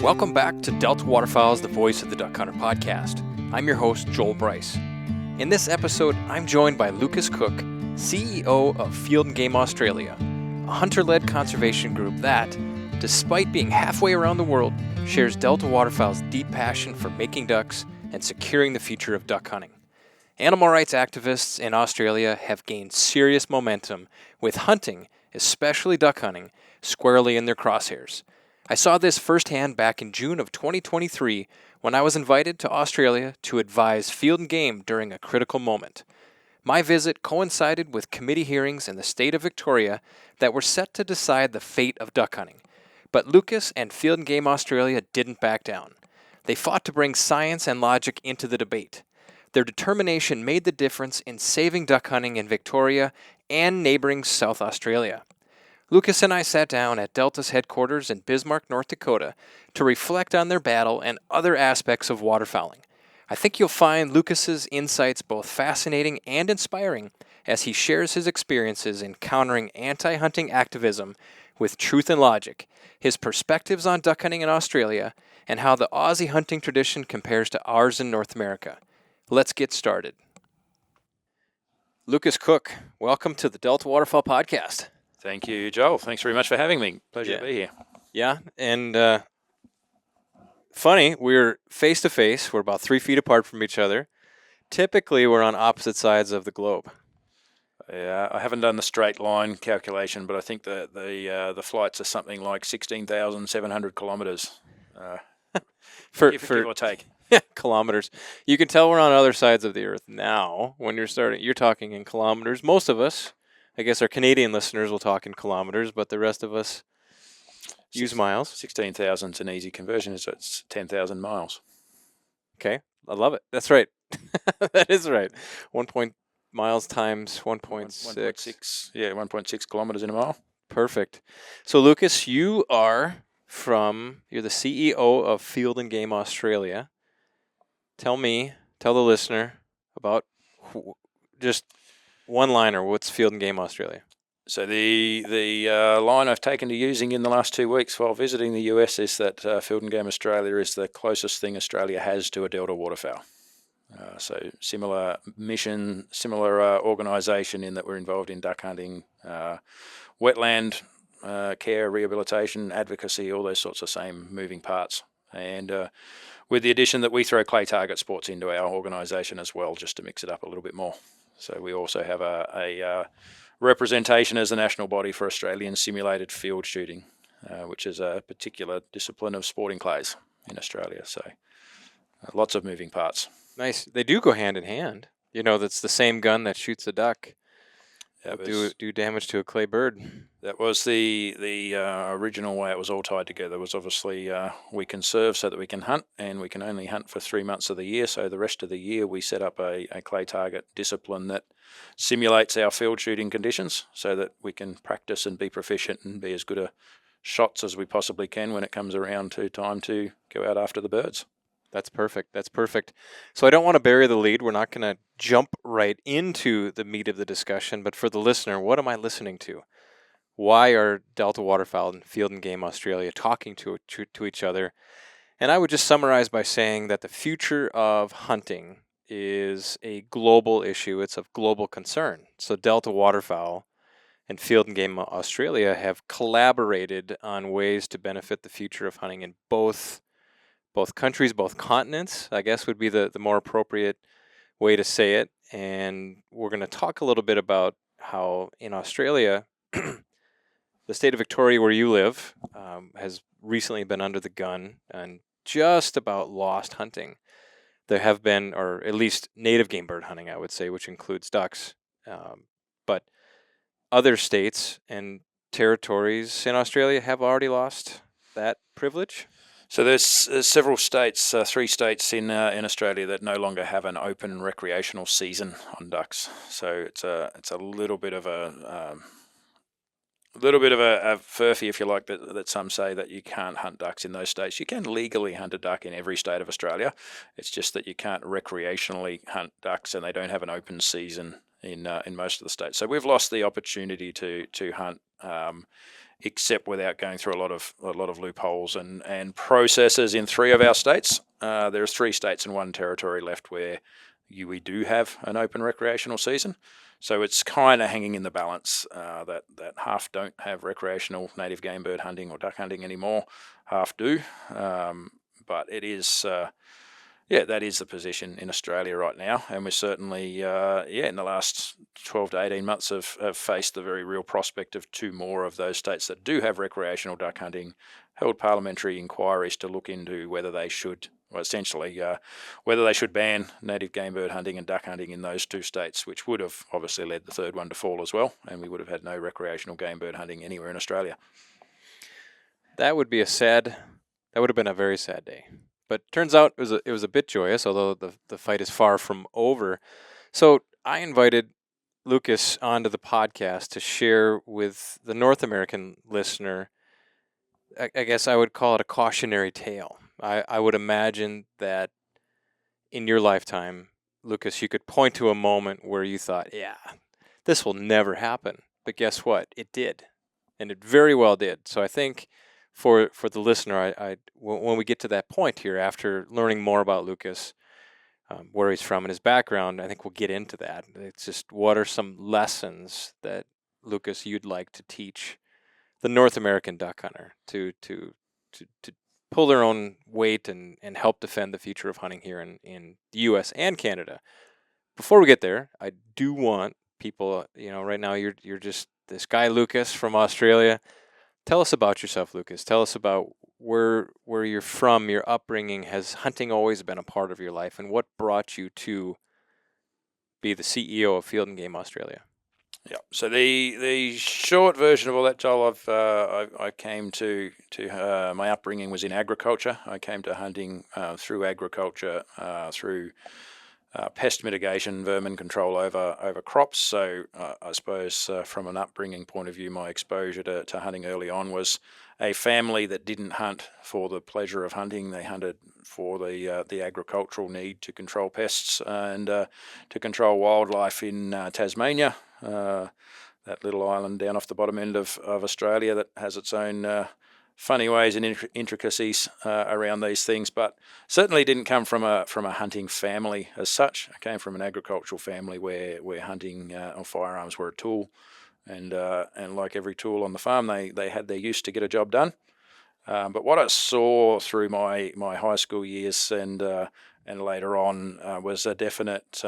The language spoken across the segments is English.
Welcome back to Delta Waterfowl's The Voice of the Duck Hunter podcast. I'm your host, Joel Brice. In this episode, I'm joined by Lucas Cooke, CEO of Field and Game Australia, a hunter-led conservation group that, despite being halfway around the world, shares Delta Waterfowl's deep passion for making ducks and securing the future of duck hunting. Animal rights activists in Australia have gained serious momentum with hunting, especially duck hunting, squarely in their crosshairs. I saw this firsthand back in June of 2023 when I was invited to Australia to advise Field and Game during a critical moment. My visit coincided with committee hearings in the state of Victoria that were set to decide the fate of duck hunting. But Lucas and Field and Game Australia didn't back down. They fought to bring science and logic into the debate. Their determination made the difference in saving duck hunting in Victoria and neighboring South Australia. Lucas and I sat down at Delta's headquarters in Bismarck, North Dakota, to reflect on their battle and other aspects of waterfowling. I think you'll find Lucas's insights both fascinating and inspiring as he shares his experiences in countering anti-hunting activism with truth and logic, his perspectives on duck hunting in Australia, and how the Aussie hunting tradition compares to ours in North America. Let's get started. Lucas Cooke, welcome to the Delta Waterfowl Podcast. Thank you, Joel. Thanks very much for having me. Pleasure to be here. Yeah, and funny, we're face to face. We're about 3 feet apart from each other. Typically, we're on opposite sides of the globe. Yeah, I haven't done the straight line calculation, but I think the flights are something like 16,700 kilometres, give or take. Kilometers. You can tell we're on other sides of the earth now. When you're talking in kilometers. Most of us, I guess our Canadian listeners will talk in kilometers, but the rest of us use miles. 16,000 is an easy conversion, so it's 10,000 miles. Okay, I love it. That's right. That is right. 1 miles times 1.6. 1.6. Yeah, 1.6 kilometres in a mile. Perfect. So, Lucas, you're the CEO of Field and Game Australia. Tell the listener about just one-liner, what's Field and Game Australia? So the line I've taken to using in the last 2 weeks while visiting the US is that Field and Game Australia is the closest thing Australia has to a Delta waterfowl. So similar mission, similar organisation in that we're involved in duck hunting, wetland care, rehabilitation, advocacy, all those sorts of same moving parts. And with the addition that we throw clay target sports into our organisation as well, just to mix it up a little bit more. So we also have a representation as a national body for Australian simulated field shooting, which is a particular discipline of sporting clays in Australia. So lots of moving parts. Nice. They do go hand in hand. You know, that's the same gun that shoots a duck. Do damage to a clay bird. That was the original way it was all tied together. Was obviously we conserve so that we can hunt, and we can only hunt for 3 months of the year. So the rest of the year we set up a clay target discipline that simulates our field shooting conditions so that we can practice and be proficient and be as good a shots as we possibly can when it comes around to time to go out after the birds. That's perfect. So I don't want to bury the lead. We're not going to jump right into the meat of the discussion, but for the listener, what am I listening to? Why are Delta Waterfowl and Field and Game Australia talking to each other? And I would just summarize by saying that the future of hunting is a global issue. It's of global concern. So Delta Waterfowl and Field and Game Australia have collaborated on ways to benefit the future of hunting in both countries, both continents, I guess would be the more appropriate way to say it. And we're going to talk a little bit about how in Australia, the state of Victoria where you live has recently been under the gun and just about lost hunting. There have been, or at least native game bird hunting, I would say, which includes ducks. But other states and territories in Australia have already lost that privilege. So there's several states, 3 states in Australia that no longer have an open recreational season on ducks. So it's a little bit of a furphy, if you like, that some say that you can't hunt ducks in those states. You can legally hunt a duck in every state of Australia. It's just that you can't recreationally hunt ducks, and they don't have an open season in most of the states. So we've lost the opportunity to hunt except without going through a lot of loopholes and processes in 3 of our states. There's 3 states and 1 territory left where we do have an open recreational season. So it's kind of hanging in the balance that half don't have recreational native game bird hunting or duck hunting anymore, half do. But it is, that is the position in Australia right now. And we're certainly, in the last 12 to 18 months have faced the very real prospect of 2 more of those states that do have recreational duck hunting, held parliamentary inquiries to look into whether they should, whether they should ban native game bird hunting and duck hunting in those 2 states, which would have obviously led the 3rd one to fall as well, and we would have had no recreational game bird hunting anywhere in Australia. That would have been a very sad day. But turns out it was a bit joyous, although the fight is far from over. So I invited Lucas onto the podcast to share with the North American listener, I guess I would call it a cautionary tale. I would imagine that in your lifetime, Lucas, you could point to a moment where you thought, yeah, this will never happen. But guess what? It did. And it very well did. So I think for the listener, when we get to that point here, after learning more about Lucas, where he's from and his background, I think we'll get into that. It's just, what are some lessons that, Lucas, you'd like to teach the North American duck hunter to pull their own weight and help defend the future of hunting here in the U.S. and Canada? Before we get there, I do want people, right now you're just this guy, Lucas, from Australia. Tell us about yourself, Lucas. Tell us about where you're from, your upbringing. Has hunting always been a part of your life, and what brought you to be the CEO of Field and Game Australia? Yeah. So the short version of all that, Joel, I came to my upbringing was in agriculture. I came to hunting through agriculture, through pest mitigation, vermin control over crops. So I suppose from an upbringing point of view, my exposure to hunting early on was a family that didn't hunt for the pleasure of hunting. They hunted for the agricultural need to control pests and to control wildlife in Tasmania, that little island down off the bottom end of Australia that has its own funny ways and intricacies around these things, but certainly didn't come from a hunting family as such. I came from an agricultural family where hunting or firearms were a tool, and like every tool on the farm, they had their use to get a job done. But what I saw through my high school years and later on was a definite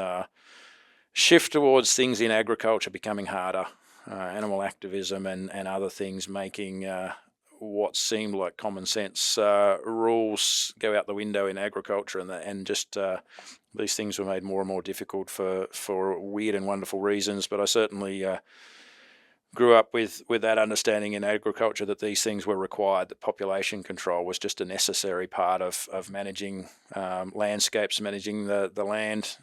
shift towards things in agriculture becoming harder, animal activism and other things making what seemed like common sense rules go out the window in agriculture, and just these things were made more and more difficult for weird and wonderful reasons. But I certainly grew up with that understanding in agriculture that these things were required, that population control was just a necessary part of managing landscapes, managing the land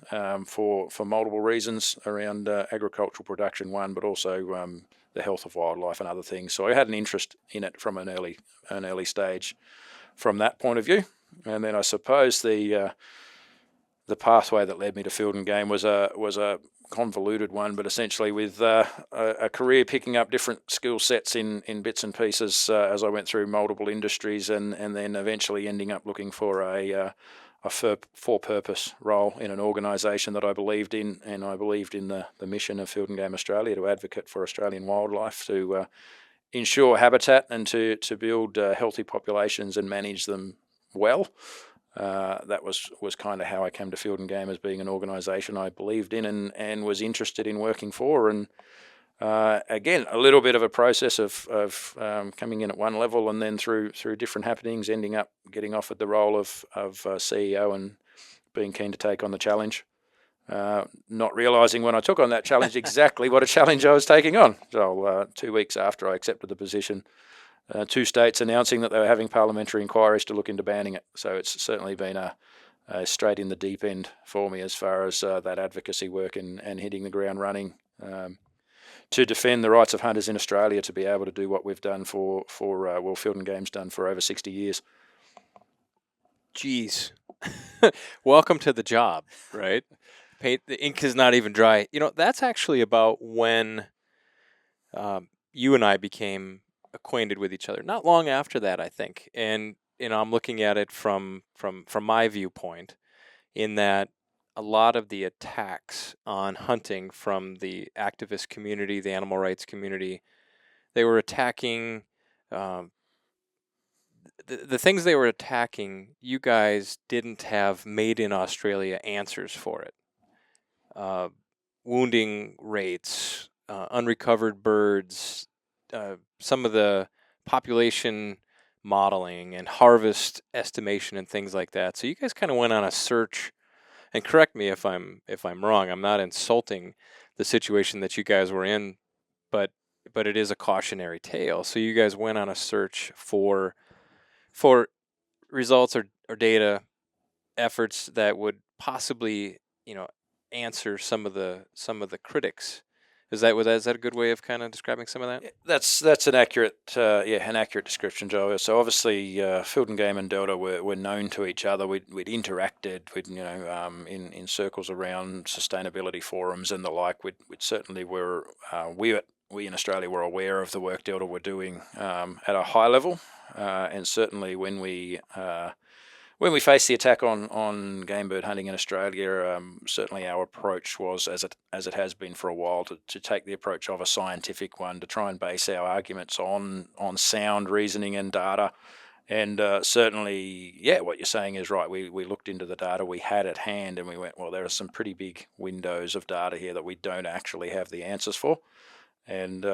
for multiple reasons around agricultural production, but also the health of wildlife and other things. So I had an interest in it from an early stage from that point of view. And then I suppose the pathway that led me to Field and Game was a convoluted one, but essentially with a career picking up different skill sets in bits and pieces as I went through multiple industries, and then eventually ending up looking for a for-purpose role in an organisation that I believed in, and I believed in the mission of Field and Game Australia to advocate for Australian wildlife, to ensure habitat and to build healthy populations and manage them well. That was kind of how I came to Field and Game, as being an organisation I believed in and was interested in working for. And again, a little bit of a process of coming in at one level and then through different happenings, ending up getting offered the role of CEO and being keen to take on the challenge. Not realising when I took on that challenge exactly what a challenge I was taking on. So 2 weeks after I accepted the position, 2 states announcing that they were having parliamentary inquiries to look into banning it. So it's certainly been a straight in the deep end for me as far as that advocacy work and hitting the ground running to defend the rights of hunters in Australia, to be able to do what we've done for Field and Game's done for over 60 years. Jeez. Welcome to the job, right? The ink is not even dry. That's actually about when you and I became acquainted with each other. Not long after that, I think. And I'm looking at it from my viewpoint, in that a lot of the attacks on hunting from the activist community, the animal rights community, they were attacking um, the things they were attacking. You guys didn't have made in Australia answers for it. Wounding rates, unrecovered birds, some of the population modeling and harvest estimation and things like that. So you guys kind of went on a search, and correct me if I'm wrong. I'm not insulting the situation that you guys were in, but it is a cautionary tale. So you guys went on a search for results or data efforts that would possibly, answer some of the critics. Is that a good way of kind of describing some of that? That's an accurate description, Joel. So obviously, Field and Game and Delta were known to each other. We'd interacted with in circles around sustainability forums and the like. We certainly were we in Australia were aware of the work Delta were doing at a high level, and certainly when we faced the attack on game bird hunting in Australia, certainly our approach was, as it has been for a while, to take the approach of a scientific one, to try and base our arguments on sound reasoning and data. And certainly, what you're saying is right. We looked into the data we had at hand, and we went, well, there are some pretty big windows of data here that we don't actually have the answers for. And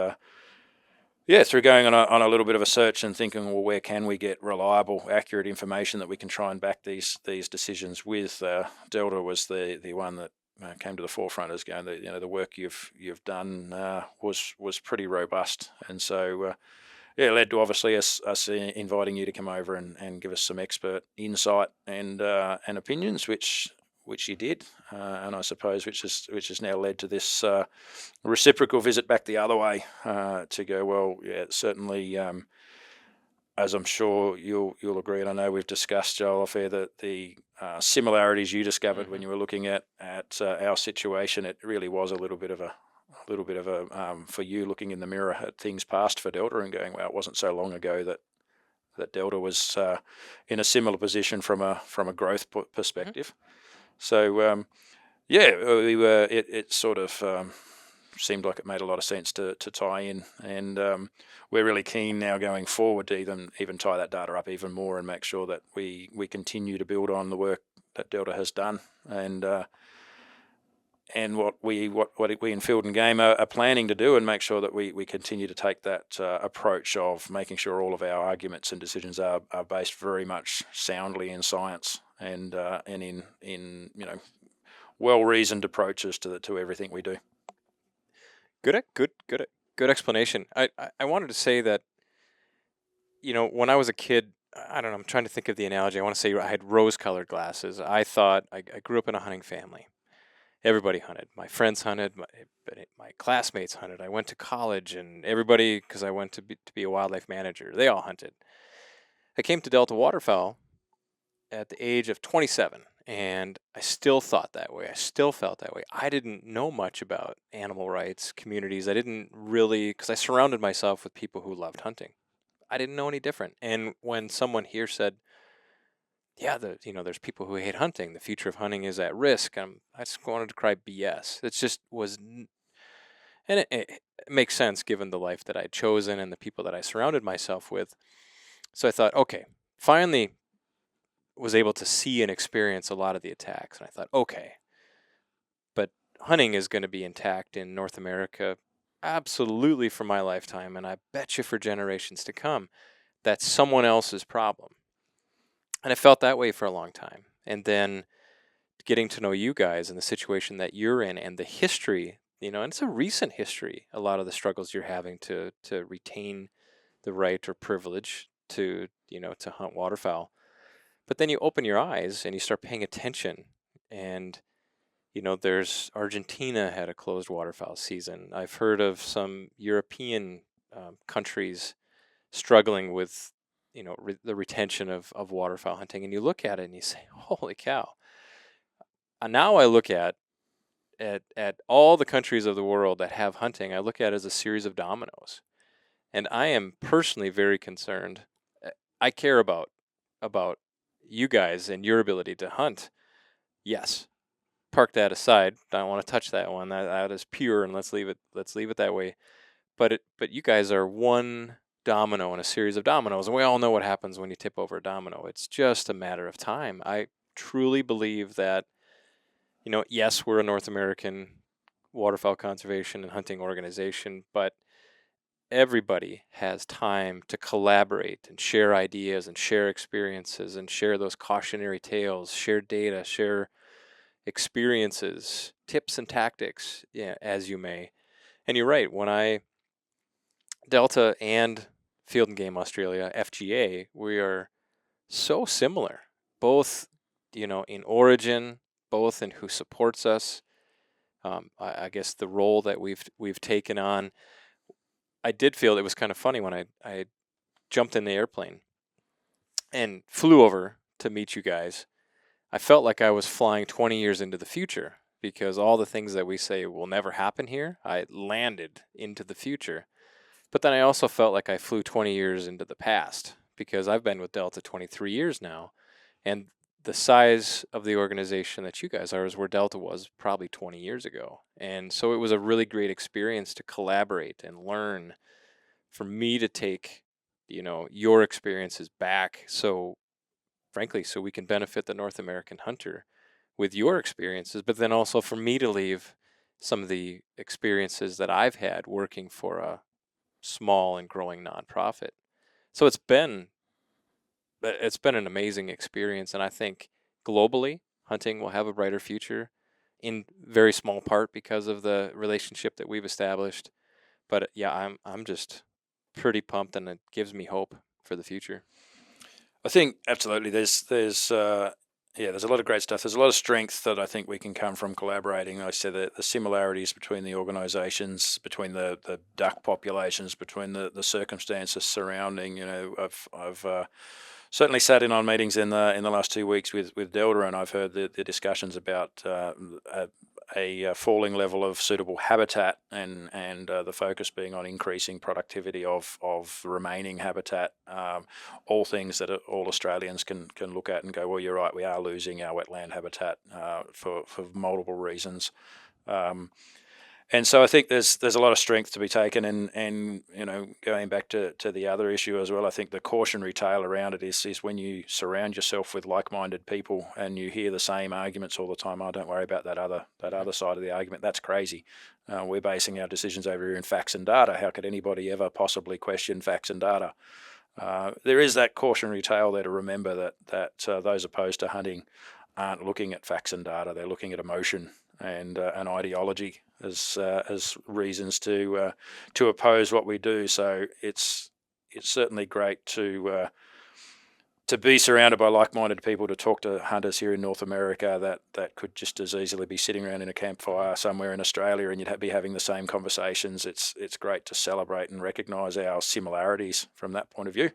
through going on a little bit of a search and thinking, well, where can we get reliable, accurate information that we can try and back these decisions with? Delta was the one that came to the forefront as going, the work you've done was pretty robust, and so it led to obviously us inviting you to come over and give us some expert insight and opinions, which you did, and I suppose which has now led to this reciprocal visit back the other way to go, well, certainly, as I'm sure you'll agree, and I know we've discussed, Joel, that the similarities you discovered when you were looking at our situation, it really was a little bit of a for you looking in the mirror at things past for Delta and going, well, it wasn't so long ago that Delta was in a similar position from a growth perspective. Mm-hmm. So, we were. It sort of seemed like it made a lot of sense to tie in, and we're really keen now going forward to even tie that data up even more and make sure that we continue to build on the work that Delta has done, and what we in Field and Game are planning to do, and make sure that we continue to take that approach of making sure all of our arguments and decisions are based very much soundly in science and in well-reasoned approaches to everything we do. Good explanation. I wanted to say that, when I was a kid, I don't know, I'm trying to think of the analogy. I want to say I had rose-colored glasses. I thought I grew up in a hunting family. Everybody hunted. My friends hunted. My classmates hunted. I went to college, and everybody, because I went to be a wildlife manager, they all hunted. I came to Delta Waterfowl at the age of 27, and I still thought that way. I still felt that way. I didn't know much about animal rights communities. I didn't really, because I surrounded myself with people who loved hunting. I didn't know any different. And when someone here said, there's people who hate hunting, the future of hunting is at risk, I just wanted to cry BS. It just was, and it makes sense given the life that I'd chosen and the people that I surrounded myself with. So I thought, okay, finally was able to see and experience a lot of the attacks. And I thought, okay, but hunting is going to be intact in North America absolutely for my lifetime, and I bet you for generations to come. That's someone else's problem. And I felt that way for a long time. And then getting to know you guys and the situation that you're in and the history, and it's a recent history, a lot of the struggles you're having to retain the right or privilege to hunt waterfowl. But then you open your eyes and you start paying attention, and there's Argentina had a closed waterfowl season. I've heard of some European countries struggling with the retention of waterfowl hunting, and you look at it and you say, holy cow. And now I look at all the countries of the world that have hunting, I look at it as a series of dominoes. And I am personally very concerned. I care about you guys and your ability to hunt. Yes. Park that aside. Don't want to touch that one. That is pure, and let's leave it that way. But you guys are one domino in a series of dominoes, and we all know what happens when you tip over a domino. It's just a matter of time. I truly believe that, yes, we're a North American waterfowl conservation and hunting organization, but everybody has time to collaborate and share ideas and share experiences and share those cautionary tales, share data, share experiences, tips and tactics, as you may. And you're right, when Delta and Field and Game Australia, FGA, we are so similar, both, in origin, both in who supports us. I guess the role that we've taken on. I did feel it was kind of funny when I jumped in the airplane and flew over to meet you guys. I felt like I was flying 20 years into the future, because all the things that we say will never happen here, I landed into the future. But then I also felt like I flew 20 years into the past, because I've been with Delta 23 years now, and the size of the organization that you guys are is where Delta was probably 20 years ago. And so it was a really great experience to collaborate and learn, for me to take, your experiences back. So frankly, so we can benefit the North American hunter with your experiences, but then also for me to leave some of the experiences that I've had working for a small and growing nonprofit. So it's been an amazing experience, and I think globally hunting will have a brighter future, in very small part because of the relationship that we've established. But yeah, I'm just pretty pumped, and it gives me hope for the future. I think absolutely. There's a lot of great stuff. There's a lot of strength that I think we can come from collaborating. Like I said, the similarities between the organisations, between the duck populations, between the circumstances surrounding. I've certainly sat in on meetings in the last 2 weeks with Delta, and I've heard the discussions about a falling level of suitable habitat, and the focus being on increasing productivity of remaining habitat. All things that all Australians can look at and go, well, you're right, we are losing our wetland habitat for multiple reasons. And so I think there's a lot of strength to be taken, and going back to the other issue as well, I think the cautionary tale around it is when you surround yourself with like-minded people and you hear the same arguments all the time. Oh, don't worry about that other side of the argument. That's crazy. We're basing our decisions over here in facts and data. How could anybody ever possibly question facts and data? There is that cautionary tale there to remember that those opposed to hunting aren't looking at facts and data. They're looking at emotion and an ideology as reasons to oppose what we do. So it's certainly great to be surrounded by like-minded people, to talk to hunters here in North America that could just as easily be sitting around in a campfire somewhere in Australia, and you'd be having the same conversations. It's great to celebrate and recognise our similarities from that point of view.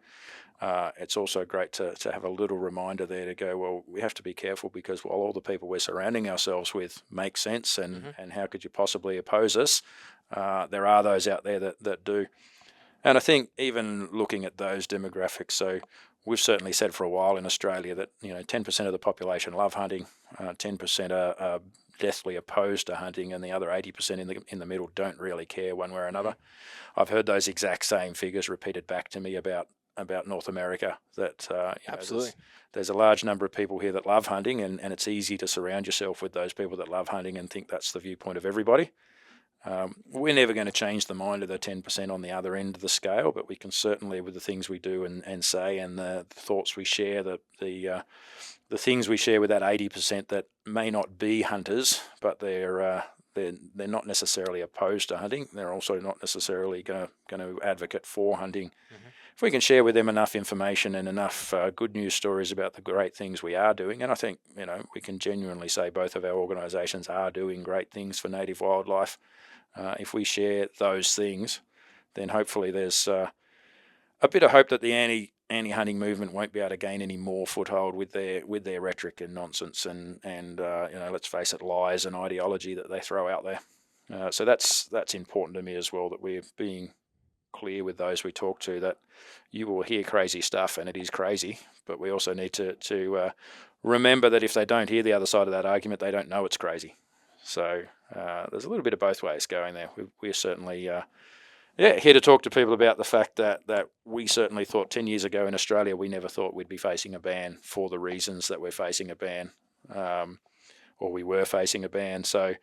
It's also great to have a little reminder there to go, well, we have to be careful, because while all the people we're surrounding ourselves with make sense, and how could you possibly oppose us, there are those out there that do. And I think even looking at those demographics, so we've certainly said for a while in Australia that 10% of the population love hunting, 10% are deathly opposed to hunting, and the other 80% in the middle don't really care one way or another. I've heard those exact same figures repeated back to me about North America, that absolutely, there's a large number of people here that love hunting, and it's easy to surround yourself with those people that love hunting and think that's the viewpoint of everybody. We're never going to change the mind of the 10% on the other end of the scale, but we can certainly, with the things we do and say, and the thoughts we share, the things we share with that 80% that may not be hunters, but they're not necessarily opposed to hunting. They're also not necessarily going to advocate for hunting. If we can share with them enough information and enough good news stories about the great things we are doing, and I think we can genuinely say both of our organisations are doing great things for native wildlife. If we share those things, then hopefully there's a bit of hope that the anti-hunting movement won't be able to gain any more foothold with their rhetoric and nonsense and let's face it, lies and ideology that they throw out there. So that's important to me as well, that we're being clear with those we talk to that you will hear crazy stuff, and it is crazy, but we also need to remember that if they don't hear the other side of that argument, they don't know it's crazy. So there's a little bit of both ways going there. We're certainly here to talk to people about the fact that we certainly thought 10 years ago in Australia, we never thought we'd be facing a ban for the reasons that we're facing a ban, or we were facing a ban. So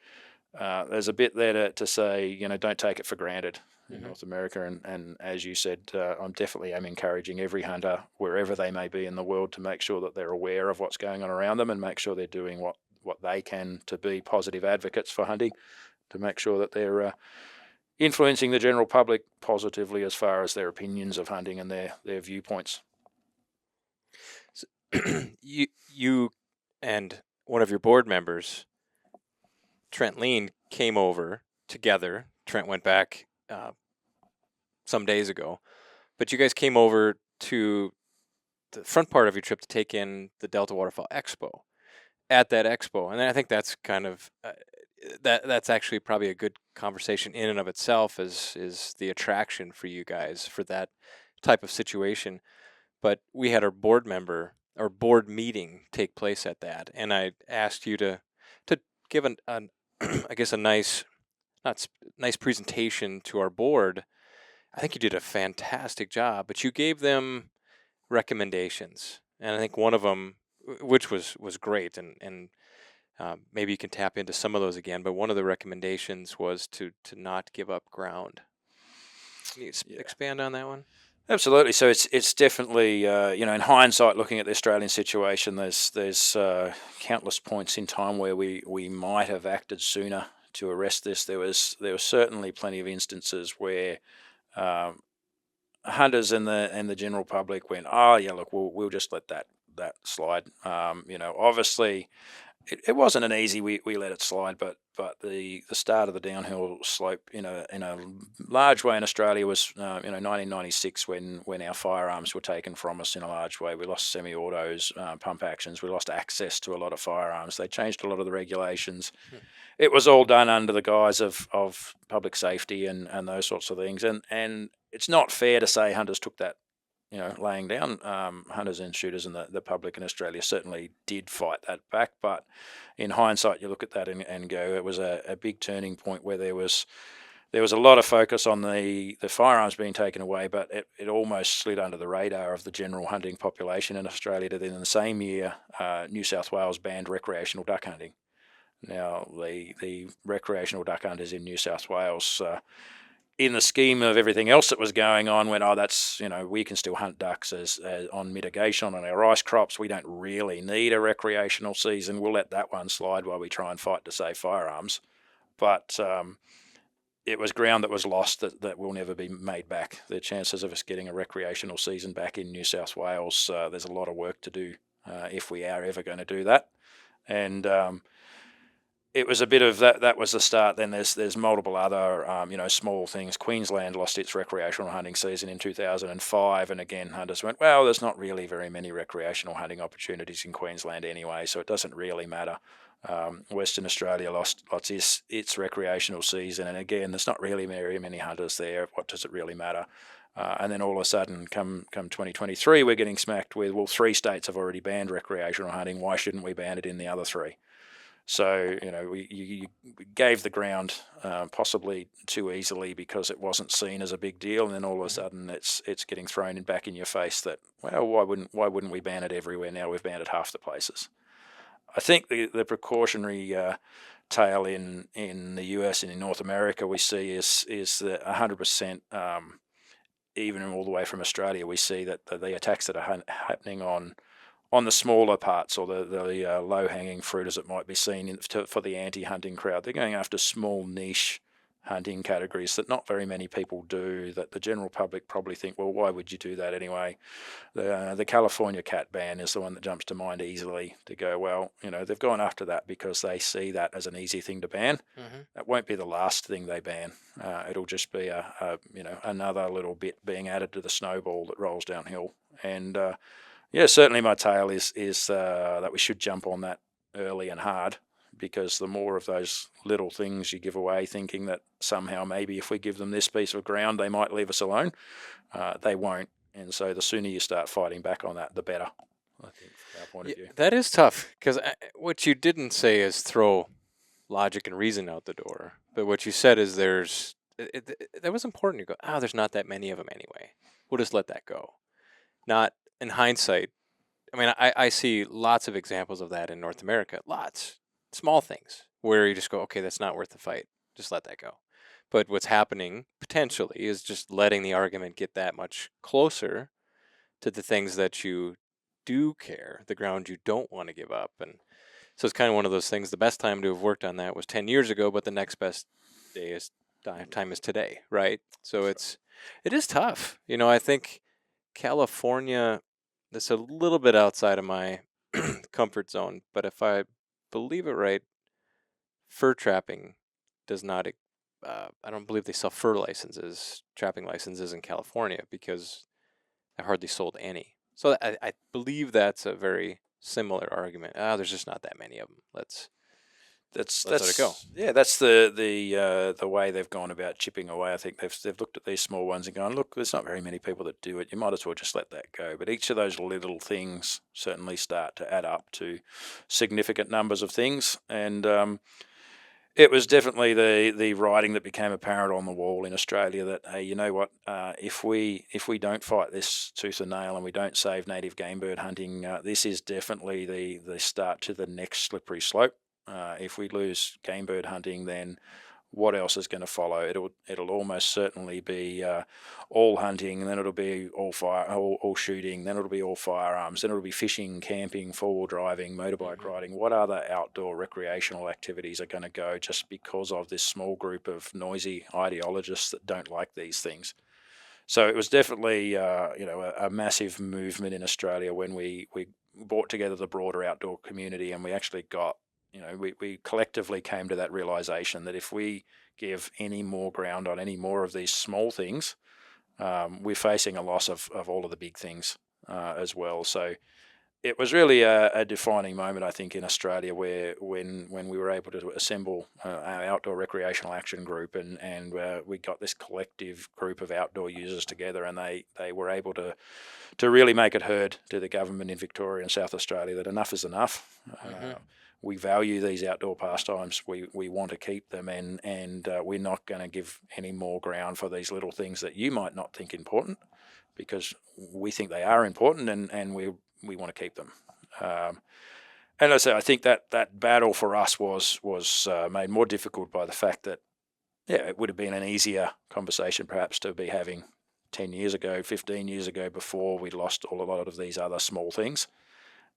there's a bit there to say, don't take it for granted in North America. And as you said, I'm definitely encouraging every hunter, wherever they may be in the world, to make sure that they're aware of what's going on around them and make sure they're doing what they can to be positive advocates for hunting, to make sure that they're influencing the general public positively as far as their opinions of hunting and their viewpoints. So, you and one of your board members, Trent Lean, came over together. Trent went back some days ago, but you guys came over to the front part of your trip to take in the Delta Waterfowl Expo. At that expo, and then I think that's kind of that's actually probably a good conversation in and of itself, is the attraction for you guys for that type of situation. But we had our board meeting take place at that, and I asked you to give an I guess a nice presentation to our board. I think you did a fantastic job, but you gave them recommendations, and I think one of them, which was great, and maybe you can tap into some of those again, but one of the recommendations was to not give up ground. Can you expand on that one? Absolutely. So it's definitely in hindsight, looking at the Australian situation, there's countless points in time where we might have acted sooner to arrest this. There was certainly plenty of instances where hunters and the general public went, oh yeah, look, we'll just let that slide. Obviously it wasn't an easy we let it slide, but the start of the downhill slope in a large way in Australia was 1996 when our firearms were taken from us in a large way. We lost semi-autos, pump actions. We lost access to a lot of firearms. They changed a lot of the regulations. It was all done under the guise of public safety and those sorts of things. And it's not fair to say hunters took that laying down. Hunters and shooters and the public in Australia certainly did fight that back. But in hindsight, you look at that and go, it was a big turning point where there was a lot of focus on the firearms being taken away, but it almost slid under the radar of the general hunting population in Australia. That in the same year, New South Wales banned recreational duck hunting. Now, the recreational duck hunters in New South Wales, in the scheme of everything else that was going on, went, oh, that's, we can still hunt ducks as on mitigation on our rice crops. We don't really need a recreational season. We'll let that one slide while we try and fight to save firearms. But it was ground that was lost that will never be made back. The chances of us getting a recreational season back in New South Wales, there's a lot of work to do if we are ever going to do that. And it was a bit of that. That was the start. Then there's multiple other small things. Queensland lost its recreational hunting season in 2005, and again hunters went, well, there's not really very many recreational hunting opportunities in Queensland anyway, so it doesn't really matter. Western Australia lost its recreational season, and again, there's not really very many hunters there. What does it really matter? And then all of a sudden, come 2023, we're getting smacked with, well, 3 states have already banned recreational hunting. Why shouldn't we ban it in the other 3? So, you gave the ground possibly too easily because it wasn't seen as a big deal, and then all of a sudden it's getting thrown back in your face that, well, why wouldn't we ban it everywhere? Now we've banned it half the places. I think the precautionary tale in the US and in North America we see is that 100%, even all the way from Australia, we see that the attacks that are happening on the smaller parts or the low-hanging fruit, as it might be seen for the anti-hunting crowd. They're going after small niche hunting categories that not very many people do, that the general public probably think, well, why would you do that anyway? The California cat ban is the one that jumps to mind easily to go, well, they've gone after that because they see that as an easy thing to ban. Mm-hmm. That won't be the last thing they ban. It'll just be another little bit being added to the snowball that rolls downhill. And certainly my tale is that we should jump on that early and hard, because the more of those little things you give away, thinking that somehow maybe if we give them this piece of ground, they might leave us alone, they won't. And so the sooner you start fighting back on that, the better, I think, from our point of view. That is tough, because what you didn't say is throw logic and reason out the door. But what you said is that was important. You go, there's not that many of them anyway. We'll just let that go. Not in hindsight. I mean, I see lots of examples of that in North America. Lots. Small things where you just go, okay, that's not worth the fight. Just let that go. But what's happening potentially is just letting the argument get that much closer to the things that you do care, the ground you don't want to give up. And so it's kind of one of those things. The best time to have worked on that was 10 years ago, but the next best time is today, right? So it is tough. I think California, that's a little bit outside of my comfort zone, but if I believe it right, fur trapping does not, I don't believe they sell trapping licenses in California, because I hardly sold any. So I believe that's a very similar argument. There's just not that many of them. Let's let it go. Yeah, that's the way they've gone about chipping away. I think they've looked at these small ones and gone, look, there's not very many people that do it. You might as well just let that go. But each of those little things certainly start to add up to significant numbers of things. And it was definitely the writing that became apparent on the wall in Australia that, hey, you know what? If we don't fight this tooth and nail and we don't save native game bird hunting, this is definitely the start to the next slippery slope. If we lose game bird hunting, then what else is going to follow? It'll almost certainly be all hunting, and then it'll be all shooting, then it'll be all firearms, then it'll be fishing, camping, four-wheel driving, motorbike riding. What other outdoor recreational activities are going to go just because of this small group of noisy ideologists that don't like these things? So it was definitely a massive movement in Australia when we brought together the broader outdoor community, and we actually got, we collectively came to that realization that if we give any more ground on any more of these small things, we're facing a loss of all of the big things as well. So it was really a defining moment, I think, in Australia, where when we were able to assemble our outdoor recreational action group, and we got this collective group of outdoor users together, and they were able to really make it heard to the government in Victoria and South Australia that enough is enough. We value these outdoor pastimes. We want to keep them, and we're not going to give any more ground for these little things that you might not think important, because we think they are important, and we want to keep them. And as I say, I think that battle for us was made more difficult by the fact that, it would have been an easier conversation perhaps to be having 10 years ago, 15 years ago, before we lost a lot of these other small things.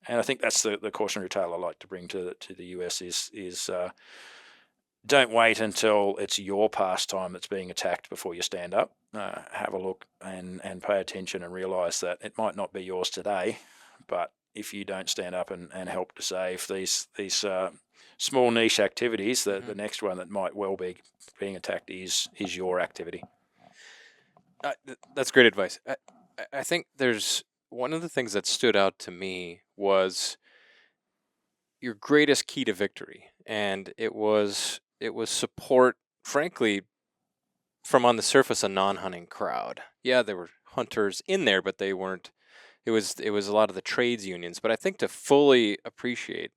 And I think that's the cautionary tale I like to bring to the US is don't wait until it's your pastime that's being attacked before you stand up. Have a look and pay attention and realise that it might not be yours today, but if you don't stand up and help to save these small niche activities, the next one that might well be being attacked is your activity. That's great advice. I think there's one of the things that stood out to me was your greatest key to victory, and it was support, frankly, from on the surface a non-hunting crowd. Yeah, there were hunters in there, but they weren't. It was a lot of the trades unions. But I think to fully appreciate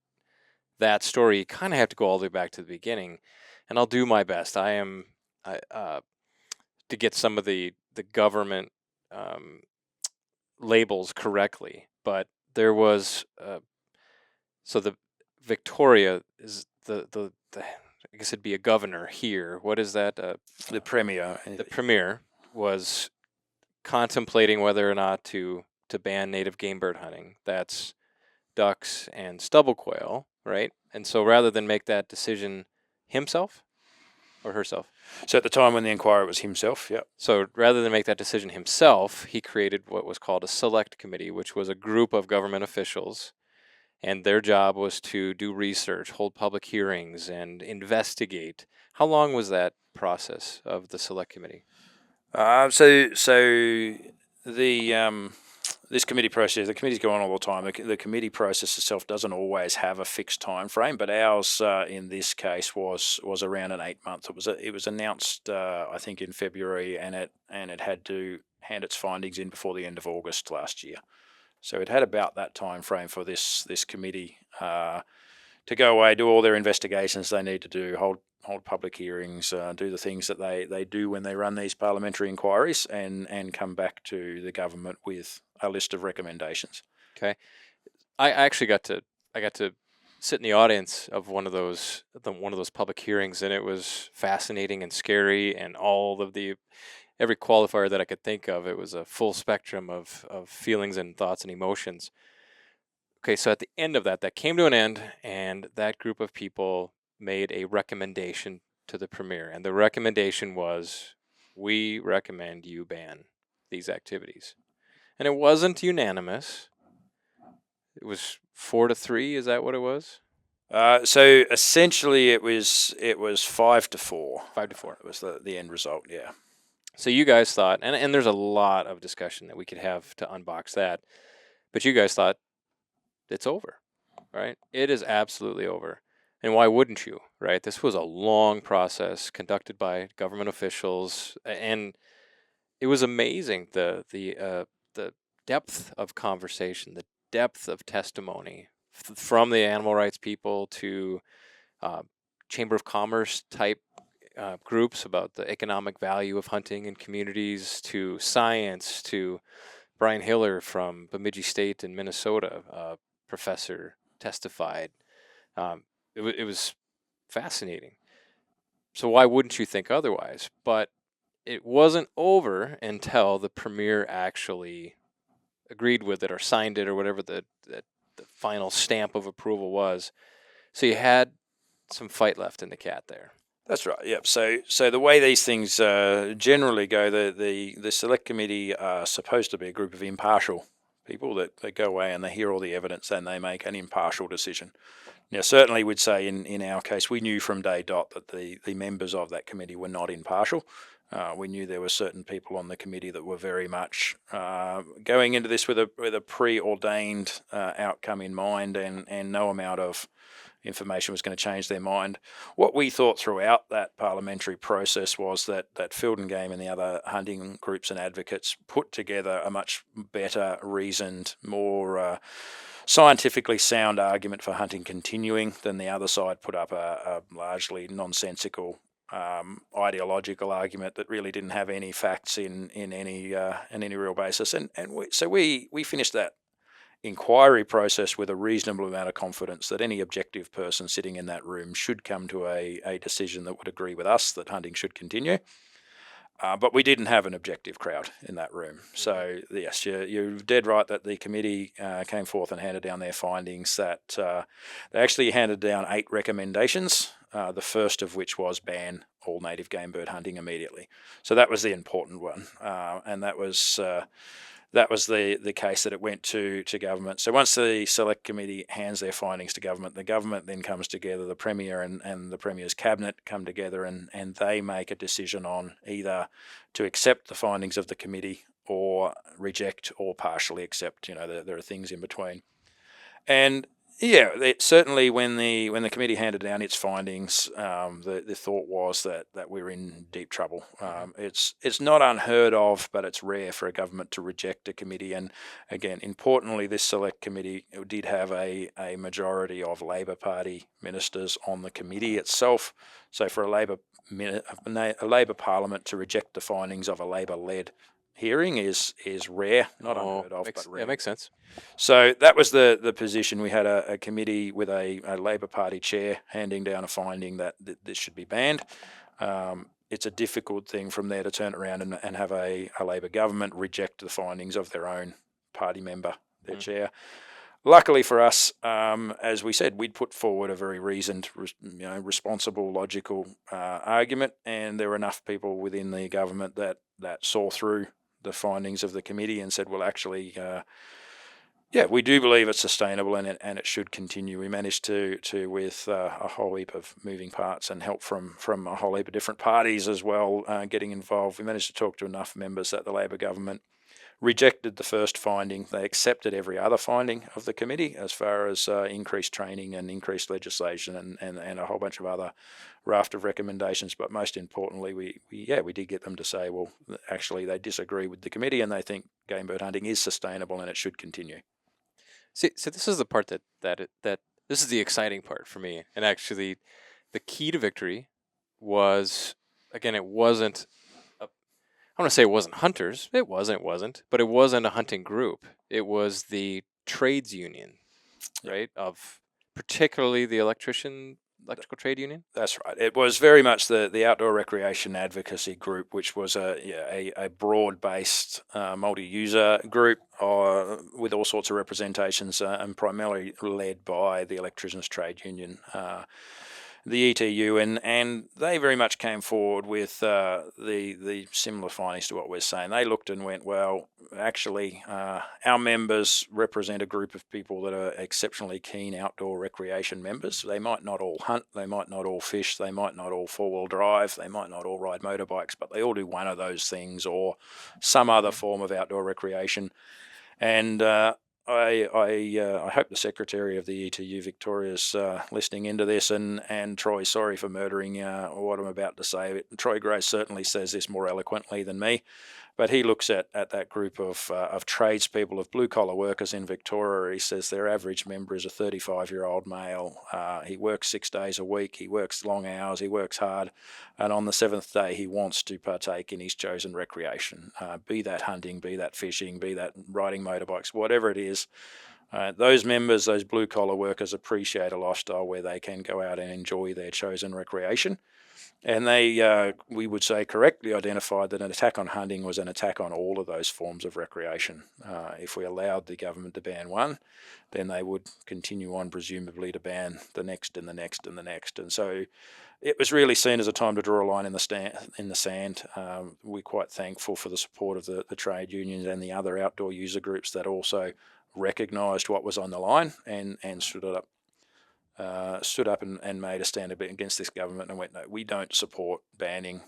that story, you kind of have to go all the way back to the beginning, and I'll do my best. To get some of the government labels correctly, but there was so the Victoria is the I guess it'd be a governor here. What is that? The premier. The premier was contemplating whether or not to ban native game bird hunting. That's ducks and stubble quail, right? And so rather than make that decision himself or herself. So at the time when the inquiry, it was himself, yeah. So rather than make that decision himself, he created what was called a select committee, which was a group of government officials, and their job was to do research, hold public hearings, and investigate. How long was that process of the select committee? So the this committee process, the committees go on all the time. The committee process itself doesn't always have a fixed time frame, but ours in this case was around an 8-month. It was announced I think in February, and it had to hand its findings in before the end of August last year. So it had about that time frame for this committee to go away, do all their investigations they need to do, hold public hearings, do the things that they do when they run these parliamentary inquiries, and come back to the government with a list of recommendations. Okay, I actually got to sit in the audience of one of those public hearings, and it was fascinating and scary, and all of every qualifier that I could think of. It was a full spectrum of feelings and thoughts and emotions. Okay, so at the end of that came to an end, and that group of people made a recommendation to the Premier. And the recommendation was, we recommend you ban these activities. And it wasn't unanimous. It was 4-3, is that what it was? So essentially it was 5-4. 5-4. It was the end result, yeah. So you guys thought, and there's a lot of discussion that we could have to unbox that, but you guys thought, it's over, right? It is absolutely over. And why wouldn't you, right? This was a long process conducted by government officials, and it was amazing the depth of conversation, the depth of testimony from the animal rights people to Chamber of Commerce type groups about the economic value of hunting in communities, to science, to Brian Hiller from Bemidji State in Minnesota, professor testified. It was fascinating. So why wouldn't you think otherwise? But it wasn't over until the Premier actually agreed with it or signed it or whatever the final stamp of approval was. So you had some fight left in the cat there. That's right. Yep. So the way these things generally go, the select committee are supposed to be a group of impartial people that go away and they hear all the evidence and they make an impartial decision. Now, certainly we'd say in our case, we knew from day dot that the members of that committee were not impartial. We knew there were certain people on the committee that were very much going into this with a preordained outcome in mind, and no amount of information was going to change their mind. What we thought throughout that parliamentary process was that Field and Game and the other hunting groups and advocates put together a much better reasoned, more scientifically sound argument for hunting continuing than the other side put up a largely nonsensical ideological argument that really didn't have any facts in any real basis. So we finished that inquiry process with a reasonable amount of confidence that any objective person sitting in that room should come to a decision that would agree with us that hunting should continue. But we didn't have an objective crowd in that room. So, yes, you're dead right that the committee came forth and handed down their findings, that they actually handed down 8 recommendations, the first of which was ban all native game bird hunting immediately. So that was the important one, and that was the case that it went to government. So once the select committee hands their findings to government, the government then comes together, the Premier and the Premier's cabinet come together, and they make a decision on either to accept the findings of the committee or reject or partially accept. There are things in between. And yeah, certainly when the committee handed down its findings, the thought was that we're in deep trouble. It's not unheard of, but it's rare for a government to reject a committee. And again, importantly, this select committee did have a majority of Labor Party ministers on the committee itself. So for a Labor Parliament to reject the findings of a Labor-led hearing is rare, not unheard of, but rare. That makes sense. So that was the position. We had a committee with a Labor Party chair handing down a finding that this should be banned. It's a difficult thing from there to turn around and have a Labor government reject the findings of their own party member, their chair. Luckily for us, as we said, we'd put forward a very reasoned, responsible, logical argument, and there were enough people within the government that saw through the findings of the committee and said, well, actually, we do believe it's sustainable and it should continue. We managed to with a whole heap of moving parts and help from a whole heap of different parties as well getting involved. We managed to talk to enough members that the Labor government rejected the first finding. They accepted every other finding of the committee as far as increased training and increased legislation and a whole bunch of other raft of recommendations. But most importantly, we did get them to say, well, actually they disagree with the committee and they think game bird hunting is sustainable and it should continue. See, so this is the part that this is the exciting part for me. And actually, the key to victory was, again, it wasn't. I want to say it wasn't hunters. It wasn't. But it wasn't a hunting group. It was the trades union, right? Of particularly the electrical trade union. That's right. It was very much the outdoor recreation advocacy group, which was a broad-based multi-user group with all sorts of representations and primarily led by the electricians trade union, the ETU, and they very much came forward with the similar findings to what we're saying. They looked and went, well, actually, our members represent a group of people that are exceptionally keen outdoor recreation members. They might not all hunt, they might not all fish, they might not all four-wheel drive, they might not all ride motorbikes, but they all do one of those things or some other form of outdoor recreation. And I hope the Secretary of the ETU Victoria's listening into this, and Troy, sorry for murdering what I'm about to say. Troy Gray certainly says this more eloquently than me, but he looks at that group of tradespeople, of blue-collar workers in Victoria. He says their average member is a 35-year-old male. He works 6 days a week. He works long hours. He works hard. And on the seventh day, he wants to partake in his chosen recreation, be that hunting, be that fishing, be that riding motorbikes, whatever it is. Those members, those blue-collar workers, appreciate a lifestyle where they can go out and enjoy their chosen recreation. And they, we would say, correctly identified that an attack on hunting was an attack on all of those forms of recreation. If we allowed the government to ban one, then they would continue on, presumably, to ban the next and the next and the next. And so it was really seen as a time to draw a line in the sand. We're quite thankful for the support of the trade unions and the other outdoor user groups that also recognised what was on the line and stood up. And made a stand against this government and went, no, we don't support banning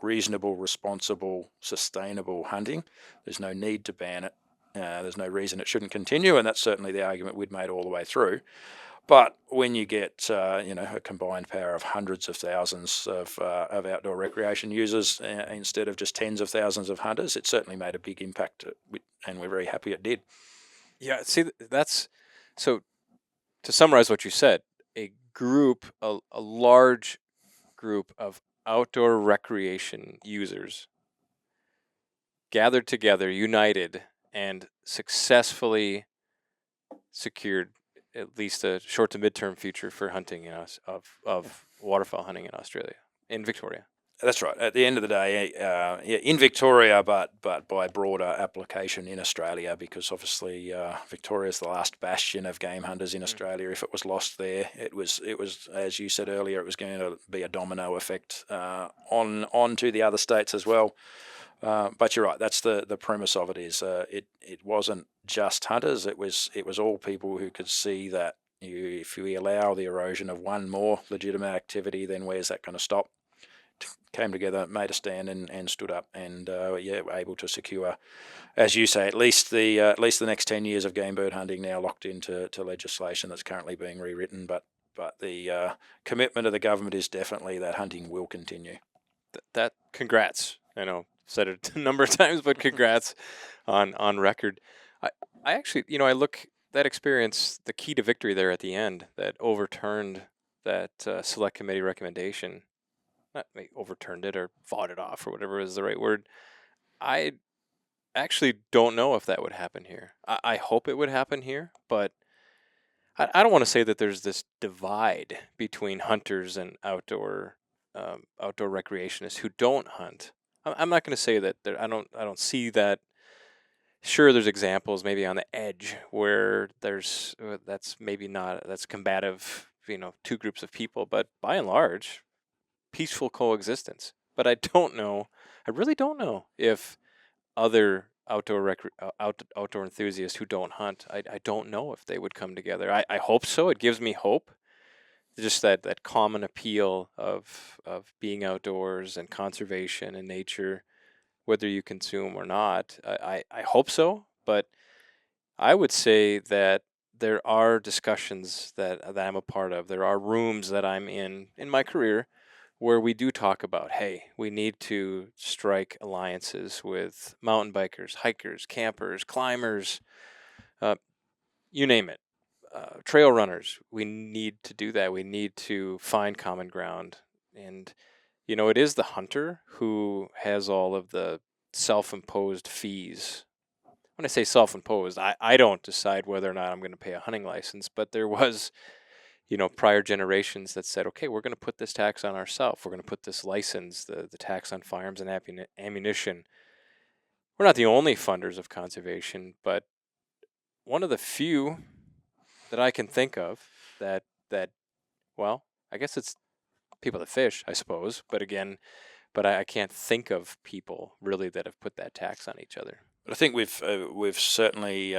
reasonable, responsible, sustainable hunting. There's no need to ban it. There's no reason it shouldn't continue, and that's certainly the argument we'd made all the way through. But when you get a combined power of hundreds of thousands of outdoor recreation users instead of just tens of thousands of hunters, it certainly made a big impact, and we're very happy it did. Yeah, see, that's so. To summarize what you said, a large group of outdoor recreation users gathered together, united, and successfully secured at least a short to midterm future for hunting of waterfowl hunting in Australia, in Victoria. That's right. At the end of the day, in Victoria, but by broader application in Australia, because obviously Victoria is the last bastion of game hunters in Australia. If it was lost there, it was as you said earlier, it was going to be a domino effect on to the other states as well. But you're right. That's the premise of it. Is it wasn't just hunters. It was all people who could see that if we allow the erosion of one more legitimate activity, then where's that going to stop? Came together, made a stand, and stood up, and were able to secure, as you say, at least the next 10 years of game bird hunting now locked into legislation that's currently being rewritten. But the commitment of the government is definitely that hunting will continue. That congrats. I know I've said it a number of times, but congrats on record. I actually, I look that experience, the key to victory there at the end that overturned that select committee recommendation. Not overturned it or fought it off or whatever is the right word. I actually don't know if that would happen here. I hope it would happen here, but I don't want to say that there's this divide between hunters and outdoor recreationists who don't hunt. I'm not going to say that I don't see that. Sure, there's examples maybe on the edge where there's that's combative, two groups of people, but by and large, peaceful coexistence. But I really don't know if other outdoor enthusiasts who don't hunt, I don't know if they would come together. I hope so. It gives me hope. Just that common appeal of being outdoors and conservation and nature whether you consume or not. I hope so, but I would say that there are discussions that I'm a part of. There are rooms that I'm in my career where we do talk about, hey, we need to strike alliances with mountain bikers, hikers, campers, climbers, uh, you name it, trail runners. We need to do that. We need to find common ground. And, it is the hunter who has all of the self-imposed fees. When I say self-imposed, I don't decide whether or not I'm going to pay a hunting license, but there was, prior generations that said, okay, we're going to put this tax on ourselves. We're going to put this license, the tax on firearms and ammunition. We're not the only funders of conservation, but one of the few that I can think of that well, I guess it's people that fish, I suppose, but I can't think of people really that have put that tax on each other. I think we've certainly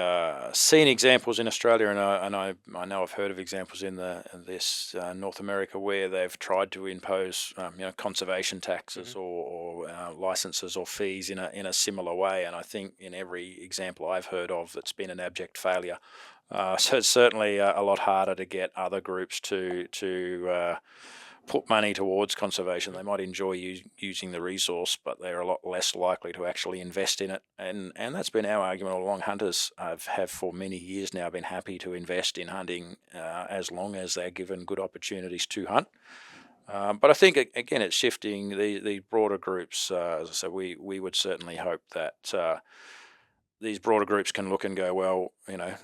seen examples in Australia, and I know I've heard of examples in this North America where they've tried to impose conservation taxes or licenses or fees in a similar way. And I think in every example I've heard of, it's been an abject failure. So it's certainly a lot harder to get other groups to put money towards conservation. They might enjoy using the resource, but they're a lot less likely to actually invest in it. And that's been our argument all along. Hunters have for many years now been happy to invest in hunting as long as they're given good opportunities to hunt. But I think, again, it's shifting the broader groups. As I said, we would certainly hope that these broader groups can look and go, well,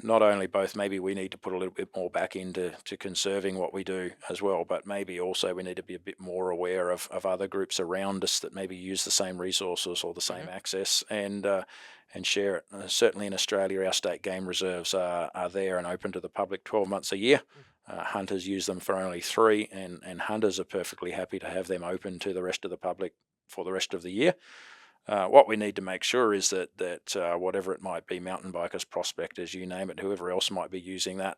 not only both maybe we need to put a little bit more back into conserving what we do as well, but maybe also we need to be a bit more aware of other groups around us that maybe use the same resources or the same access and share it. Certainly in Australia, our state game reserves are there and open to the public 12 months a year. Hunters use them for only 3, and hunters are perfectly happy to have them open to the rest of the public for the rest of the year. What we need to make sure is that whatever it might be, mountain bikers, prospectors, you name it, whoever else might be using that,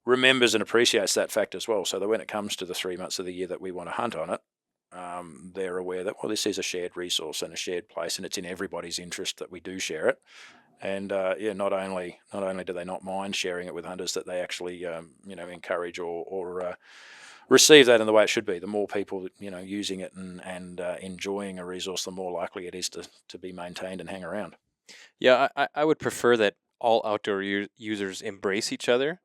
remembers and appreciates that fact as well. So that when it comes to the 3 months of the year that we want to hunt on it, they're aware that, well, this is a shared resource and a shared place, and it's in everybody's interest that we do share it. And not only do they not mind sharing it with hunters, that they actually encourage or receive that in the way it should be. The more people using it and enjoying a resource, the more likely it is to be maintained and hang around. Yeah, I would prefer that all outdoor users embrace each other.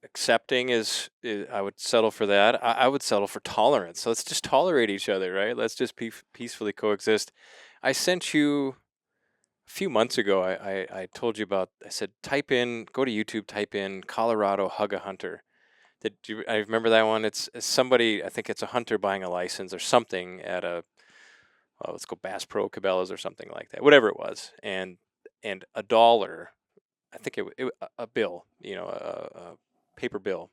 Accepting is I would settle for that. I would settle for tolerance. So let's just tolerate each other, right? Let's just peacefully coexist. I sent you a few months ago. I told you about. I said go to YouTube, type in Colorado Hug a Hunter. I remember that one. It's somebody, I think it's a hunter buying a license or something at let's go Bass Pro Cabela's or something like that, whatever it was, and $1, I think a bill, a paper bill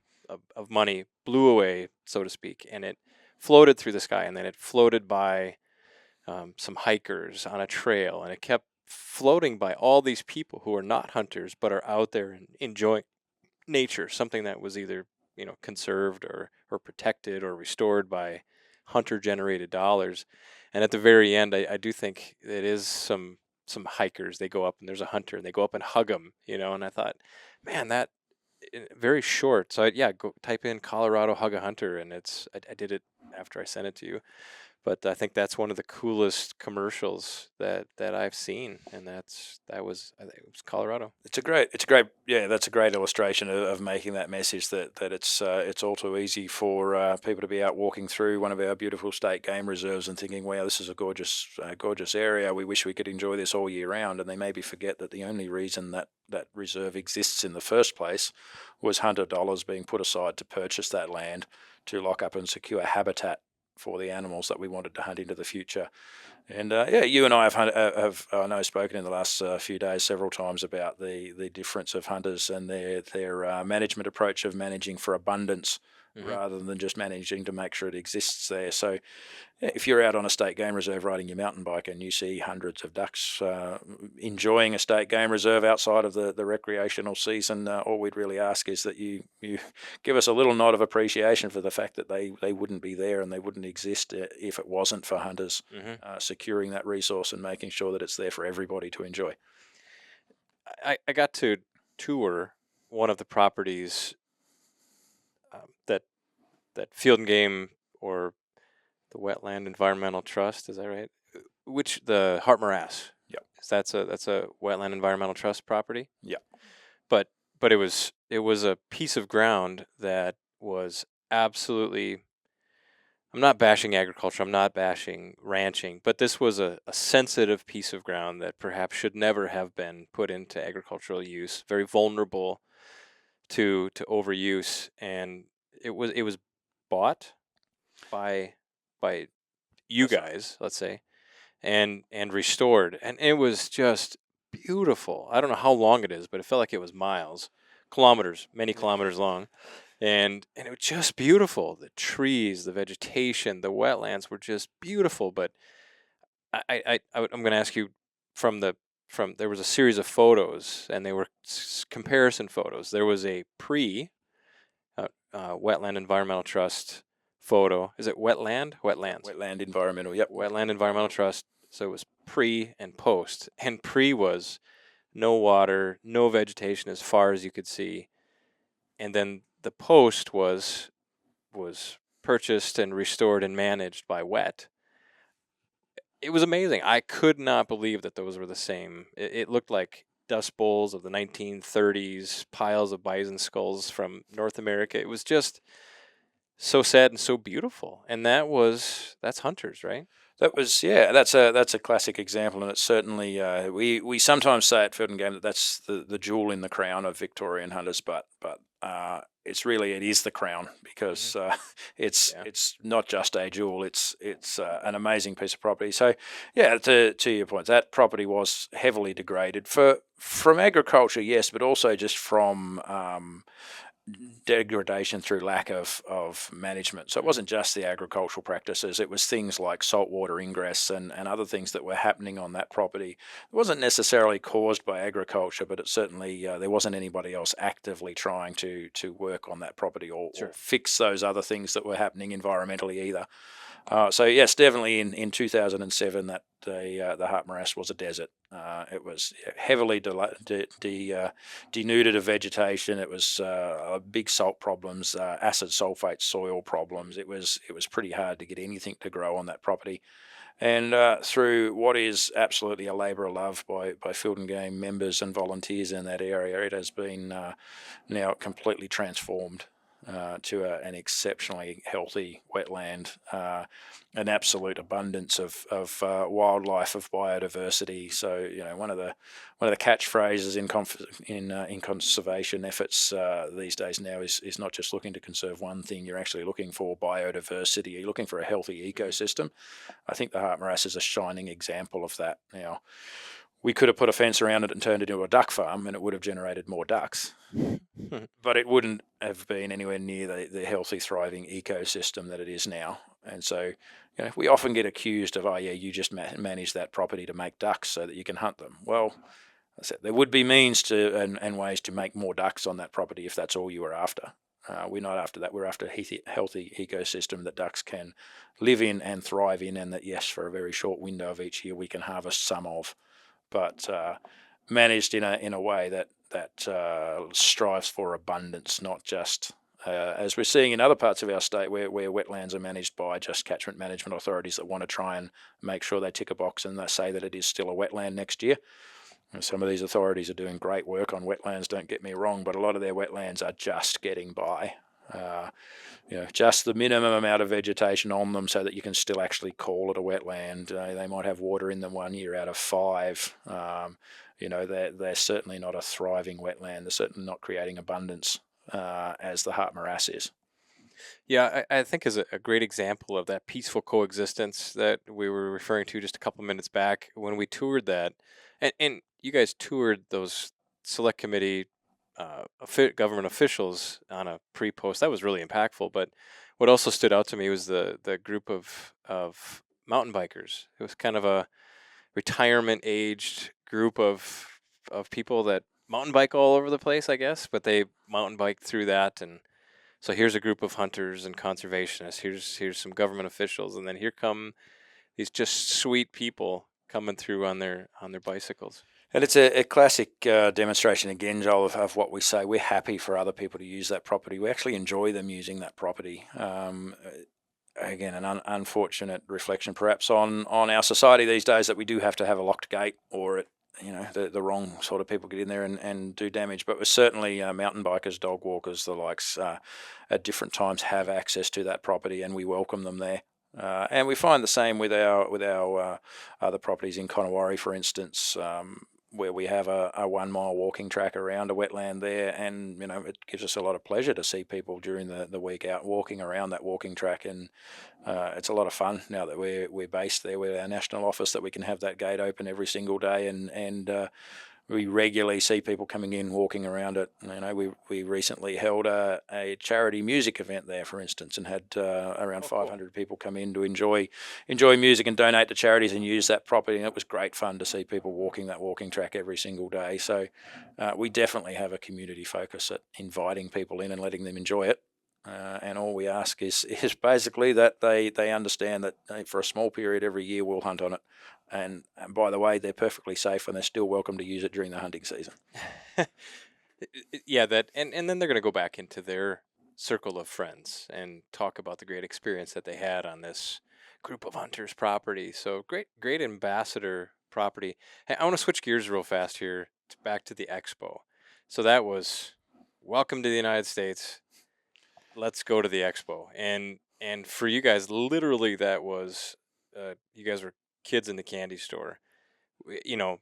of money blew away, so to speak, and it floated through the sky, and then it floated by some hikers on a trail, and it kept floating by all these people who are not hunters but are out there and enjoying nature, something that was either conserved or protected or restored by hunter-generated dollars. And at the very end, I do think it is some hikers. They go up and there's a hunter, and they go up and hug them, And I thought, man, that very short. So go type in Colorado Hug a Hunter, and I did it after I sent it to you. But I think that's one of the coolest commercials that I've seen, and I think it was Colorado. That's a great illustration of making that message that it's all too easy for people to be out walking through one of our beautiful state game reserves and thinking, wow, this is a gorgeous area. We wish we could enjoy this all year round, and they maybe forget that the only reason that reserve exists in the first place was hunter dollars being put aside to purchase that land to lock up and secure habitat for the animals that we wanted to hunt into the future. And you and I have I know spoken in the last few days several times about the difference of hunters and their management approach of managing for abundance rather than just managing to make sure it exists there. So if you're out on a state game reserve riding your mountain bike and you see hundreds of ducks enjoying a state game reserve outside of the recreational season, all we'd really ask is that you give us a little nod of appreciation for the fact that they wouldn't be there and they wouldn't exist if it wasn't for hunters securing that resource and making sure that it's there for everybody to enjoy. I got to tour one of the properties that Field and Game, or the Wetland Environmental Trust, is that right? Which the Heart Morass. Yep. That's a Wetland Environmental Trust property. Yeah. But it was a piece of ground that was absolutely. I'm not bashing agriculture. I'm not bashing ranching, but this was a sensitive piece of ground that perhaps should never have been put into agricultural use. Very vulnerable to overuse, and it was bought by you guys, let's say, and restored, and it was just beautiful. I don't know how long it is, but it felt like it was many kilometers long, and it was just beautiful. The trees, the vegetation, the wetlands were just beautiful. But I'm going to ask you from there was a series of photos, and they were comparison photos. There was a Wetland Environmental Trust photo. Is it Wetlands? Wetland Environmental, yep. Wetland Environmental Trust. So it was pre and post. And pre was no water, no vegetation as far as you could see. And then the post was purchased and restored and managed by Wet. It was amazing. I could not believe that those were the same. It looked like dust bowls of the 1930s, piles of bison skulls from North America. It was just so sad and so beautiful. And that's hunters, right? That's a classic example, and it's certainly we sometimes say at Field and Game that that's the jewel in the crown of Victorian hunters, but it is the crown, because it's not just a jewel, it's an amazing piece of property. So to your point, that property was heavily degraded from agriculture, yes, but also just from degradation through lack of management. So it wasn't just the agricultural practices, it was things like saltwater ingress and other things that were happening on that property. It wasn't necessarily caused by agriculture, but it certainly there wasn't anybody else actively trying to work on that property or fix those other things that were happening environmentally either. So yes, definitely in 2007 that the Heart Morass was a desert. It was heavily denuded of vegetation. It was big salt problems, acid sulfate soil problems. It was pretty hard to get anything to grow on that property. And through what is absolutely a labour of love by Field and Game members and volunteers in that area, it has been now completely transformed to an exceptionally healthy wetland, an absolute abundance of wildlife, of biodiversity. So one of the catchphrases in conservation efforts these days now is not just looking to conserve one thing. You're actually looking for biodiversity. You're looking for a healthy ecosystem. I think the Heart Morass is a shining example of that. Now, we could have put a fence around it and turned it into a duck farm, and it would have generated more ducks. But it wouldn't have been anywhere near the healthy, thriving ecosystem that it is now. And so we often get accused of, you just manage that property to make ducks so that you can hunt them. Well, I said there would be means to and ways to make more ducks on that property if that's all you were after. We're not after that. We're after a healthy ecosystem that ducks can live in and thrive in, and that, yes, for a very short window of each year we can harvest some of. But managed in a way that strives for abundance, not just as we're seeing in other parts of our state where wetlands are managed by just catchment management authorities that want to try and make sure they tick a box and they say that it is still a wetland next year. And some of these authorities are doing great work on wetlands, don't get me wrong, but a lot of their wetlands are just getting by. Just the minimum amount of vegetation on them so that you can still actually call it a wetland. They might have water in them 1 year out of 5. They're certainly not a thriving wetland. They're certainly not creating abundance as the Heart Morass is. Yeah, I think is a great example of that peaceful coexistence that we were referring to just a couple minutes back when we toured that. And you guys toured those select committee government officials on a pre-post. That was really impactful. But what also stood out to me was the group of mountain bikers. It was kind of a retirement aged group of people that mountain bike all over the place, I guess, but they mountain bike through that. And so here's a group of hunters and conservationists. Here's some government officials, and then here come these just sweet people coming through on their bicycles. And it's a classic demonstration again, Joel, of what we say. We're happy for other people to use that property. We actually enjoy them using that property. Again, an unfortunate reflection perhaps on our society these days, that we do have to have a locked gate, or the wrong sort of people get in there and do damage. But we're certainly mountain bikers, dog walkers, the likes, at different times have access to that property, and we welcome them there. And we find the same with our other properties in Conowari, for instance, where we have a 1 mile walking track around a wetland there, and it gives us a lot of pleasure to see people during the week out walking around that walking track, and it's a lot of fun now that we're based there with our national office, that we can have that gate open every single day, and we regularly see people coming in, walking around it. We recently held a charity music event there, for instance, and had around 500 people come in to enjoy music and donate to charities and use that property. And it was great fun to see people walking that walking track every single day. So we definitely have a community focus at inviting people in and letting them enjoy it. And all we ask is basically that they understand that for a small period every year we'll hunt on it. And by the way, they're perfectly safe, and they're still welcome to use it during the hunting season. Yeah, and then they're going to go back into their circle of friends and talk about the great experience that they had on this group of hunters property. So great ambassador property. Hey, I want to switch gears real fast here back to the expo. So that was welcome to the United States. Let's go to the expo. And for you guys, literally that was you guys were kids in the candy store.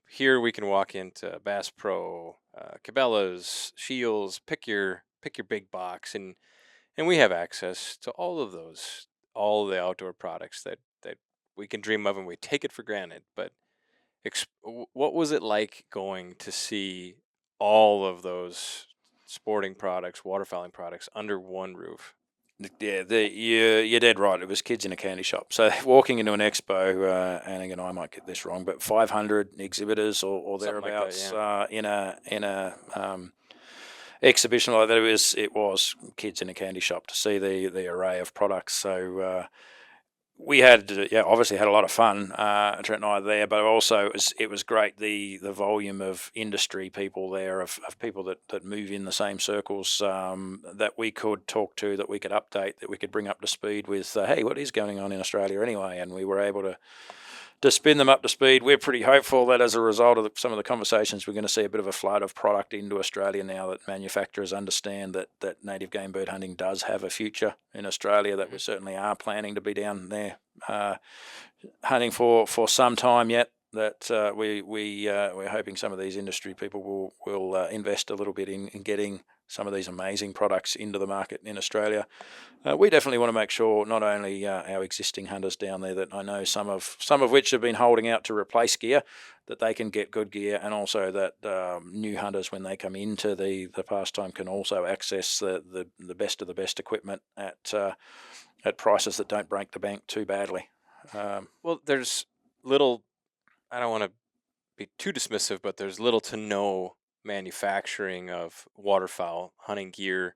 Here we can walk into Bass Pro, Cabela's, Shields, pick your big box, and we have access to all of those, all of the outdoor products that we can dream of, and we take it for granted. But what was it like going to see all of those sporting products, waterfowling products under one roof? Yeah, you're dead right. It was kids in a candy shop. So walking into an expo, and again, I might get this wrong, but 500 exhibitors or thereabouts, like that, yeah. In a exhibition like that, it was kids in a candy shop to see the array of products. So we had obviously had a lot of fun, Trent and I there, but also it was great, the volume of industry people there, of people that move in the same circles, that we could talk to, that we could update, that we could bring up to speed with, hey, what is going on in Australia anyway? And we were able to spin them up to speed. We're pretty hopeful that as a result of some of the conversations, we're going to see a bit of a flood of product into Australia now that manufacturers understand that native game bird hunting does have a future in Australia, that we certainly are planning to be down there hunting for some time yet, that we're hoping some of these industry people will invest a little bit in getting some of these amazing products into the market in Australia. We definitely want to make sure not only our existing hunters down there, that I know some of which have been holding out to replace gear, that they can get good gear, and also that new hunters, when they come into the pastime, can also access the best of the best equipment at prices that don't break the bank too badly. Well, there's little, I don't want to be too dismissive, but there's little to no manufacturing of waterfowl hunting gear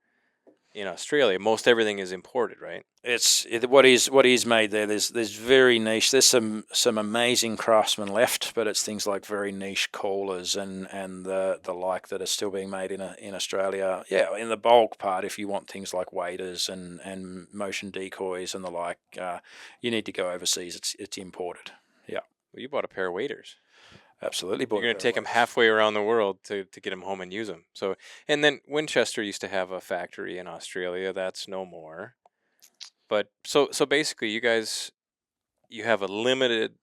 in Australia. Most everything is imported, right? It's what is made there. There's very niche. There's some amazing craftsmen left, but it's things like very niche callers and the like that are still being made in Australia. Yeah, in the bulk part, if you want things like waders and motion decoys and the like, you need to go overseas. It's imported. Yeah. Well, you bought a pair of waders. Absolutely. You're going to take them halfway around the world to get them home and use them. So, and then Winchester used to have a factory in Australia. That's no more. But so basically, you have a limited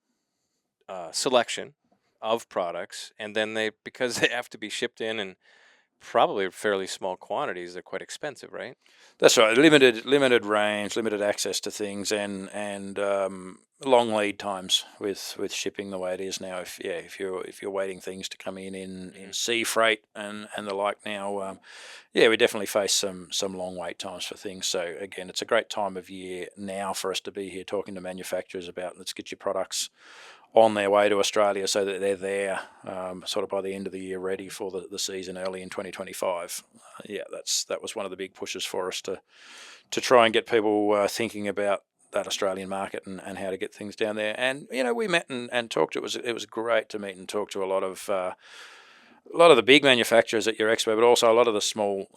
selection of products, and then because they have to be shipped in and probably fairly small quantities. They're quite expensive, right? That's right. Limited range, limited access to things, and long lead times with shipping the way it is now. If you're waiting things to come in sea freight and the like now, we definitely face some long wait times for things. So again, it's a great time of year now for us to be here talking to manufacturers about let's get your products on their way to Australia so that they're there sort of by the end of the year, ready for the season early in 2025. That was one of the big pushes for us to try and get people thinking about that Australian market and how to get things down there. And we met and talked. It was great to meet and talk to a lot of the big manufacturers at your expo, but also a lot of the small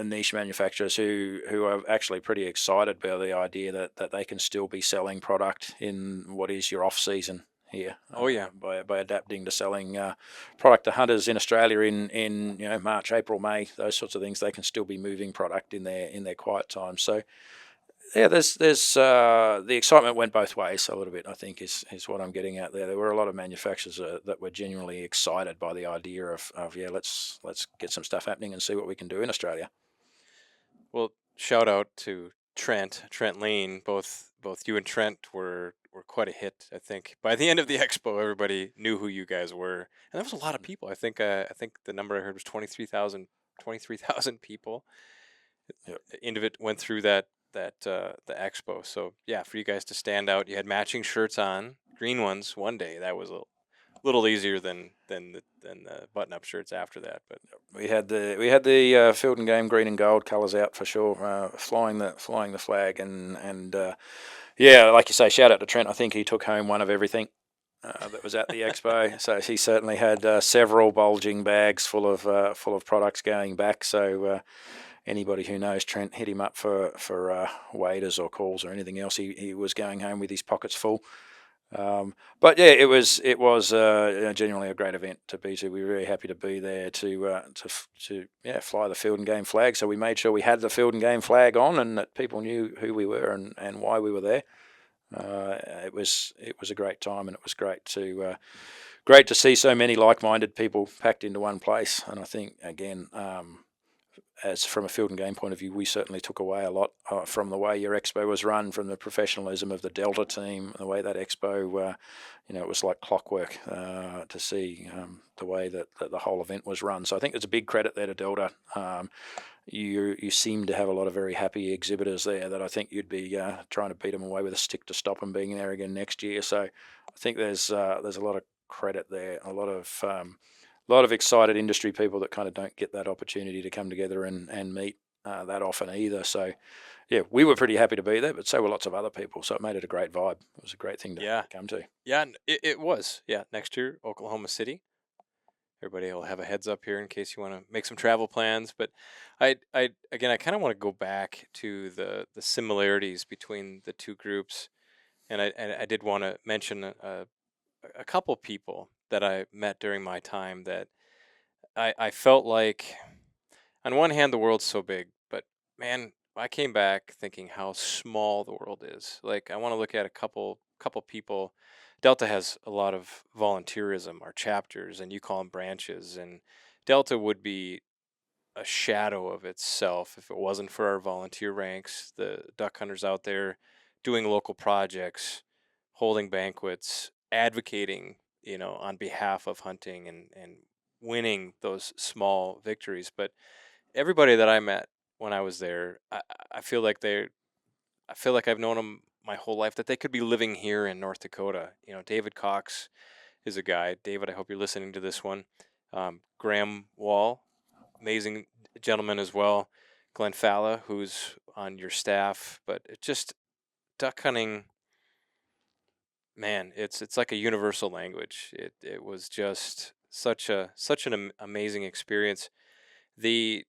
niche manufacturers who are actually pretty excited by the idea that they can still be selling product in what is your off season here. By adapting to selling product to hunters in Australia in March, April, May, those sorts of things, they can still be moving product in their quiet time. So there's the excitement went both ways a little bit, I think, is what I'm getting at there. There were a lot of manufacturers that were genuinely excited by the idea of let's get some stuff happening and see what we can do in Australia. Well, shout out to Trent Lane. Both you and Trent were quite a hit. I think by the end of the expo, everybody knew who you guys were, and there was a lot of people. I think the number I heard was 23,000 people. Yep. End of it went through the expo. So yeah, for you guys to stand out, you had matching shirts on, green ones one day. That was a little easier than the button-up shirts after that. But we had the Field and Game green and gold colours out for sure, flying the flag and like you say, shout out to Trent. I think he took home one of everything that was at the expo. So he certainly had several bulging bags full of products going back. So anybody who knows Trent, hit him up for waders or calls or anything else. He was going home with his pockets full. But yeah, it was genuinely a great event to be to. We were very happy to be there to fly the Field and Game flag. So we made sure we had the Field and Game flag on, and that people knew who we were and why we were there. It was a great time, and it was great to see so many like-minded people packed into one place. And I think again, as from a Field and Game point of view, we certainly took away a lot from the way your expo was run, from the professionalism of the Delta team, the way that expo, it was like clockwork to see the way that the whole event was run. So I think there's a big credit there to Delta. You seem to have a lot of very happy exhibitors there that I think you'd be trying to beat them away with a stick to stop them being there again next year. So I think there's a lot of credit there, a lot of excited industry people that kind of don't get that opportunity to come together and meet that often either. So, yeah, we were pretty happy to be there, but so were lots of other people. So it made it a great vibe. It was a great thing to come to. Yeah, it was. Yeah, next year, Oklahoma City. Everybody will have a heads up here in case you want to make some travel plans. But I kind of want to go back to the similarities between the two groups, and I did want to mention a couple people that I met during my time that I felt like, on one hand, the world's so big, but man, I came back thinking how small the world is. Like, I want to look at a couple people. Delta has a lot of volunteerism, our chapters, and you call them branches. And Delta would be a shadow of itself if it wasn't for our volunteer ranks, the duck hunters out there doing local projects, holding banquets, advocating, on behalf of hunting and winning those small victories. But everybody that I met when I was there, I feel like I've known them my whole life, that they could be living here in North Dakota. David Cox is a guy. David, I hope you're listening to this one. Graham Wall, amazing gentleman as well. Glenn Falla, who's on your staff. But it just, duck hunting, man, it's like a universal language. It was just such an amazing experience. I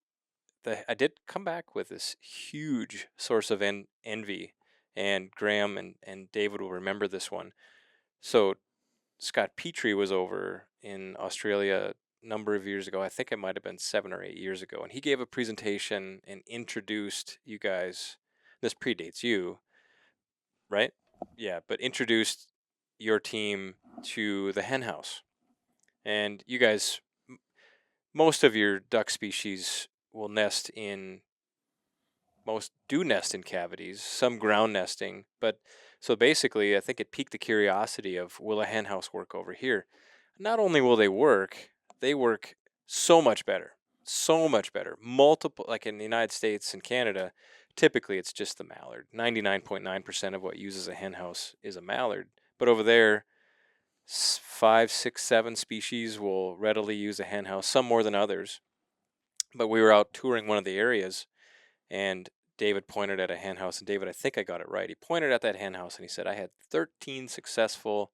did come back with this huge source of envy, and Graham and David will remember this one. So Scott Petrie was over in Australia a number of years ago. I think it might have been 7 or 8 years ago, and he gave a presentation and introduced you guys. This predates you, right? Yeah, but introduced your team to the hen house, and you guys most of your duck species will nest in, most do nest in cavities, some ground nesting. But so basically, I think it piqued the curiosity of, will a hen house work over here? Not only will they work so much better, so much better. Multiple, like in the United States and Canada, typically it's just the mallard. 99.9% of what uses a hen house is a mallard. But over there, 5, 6, 7 species will readily use a hen house, some more than others. But we were out touring one of the areas, and David pointed at a hen house. And David, I think I got it right. He pointed at that hen house and he said, I had 13 successful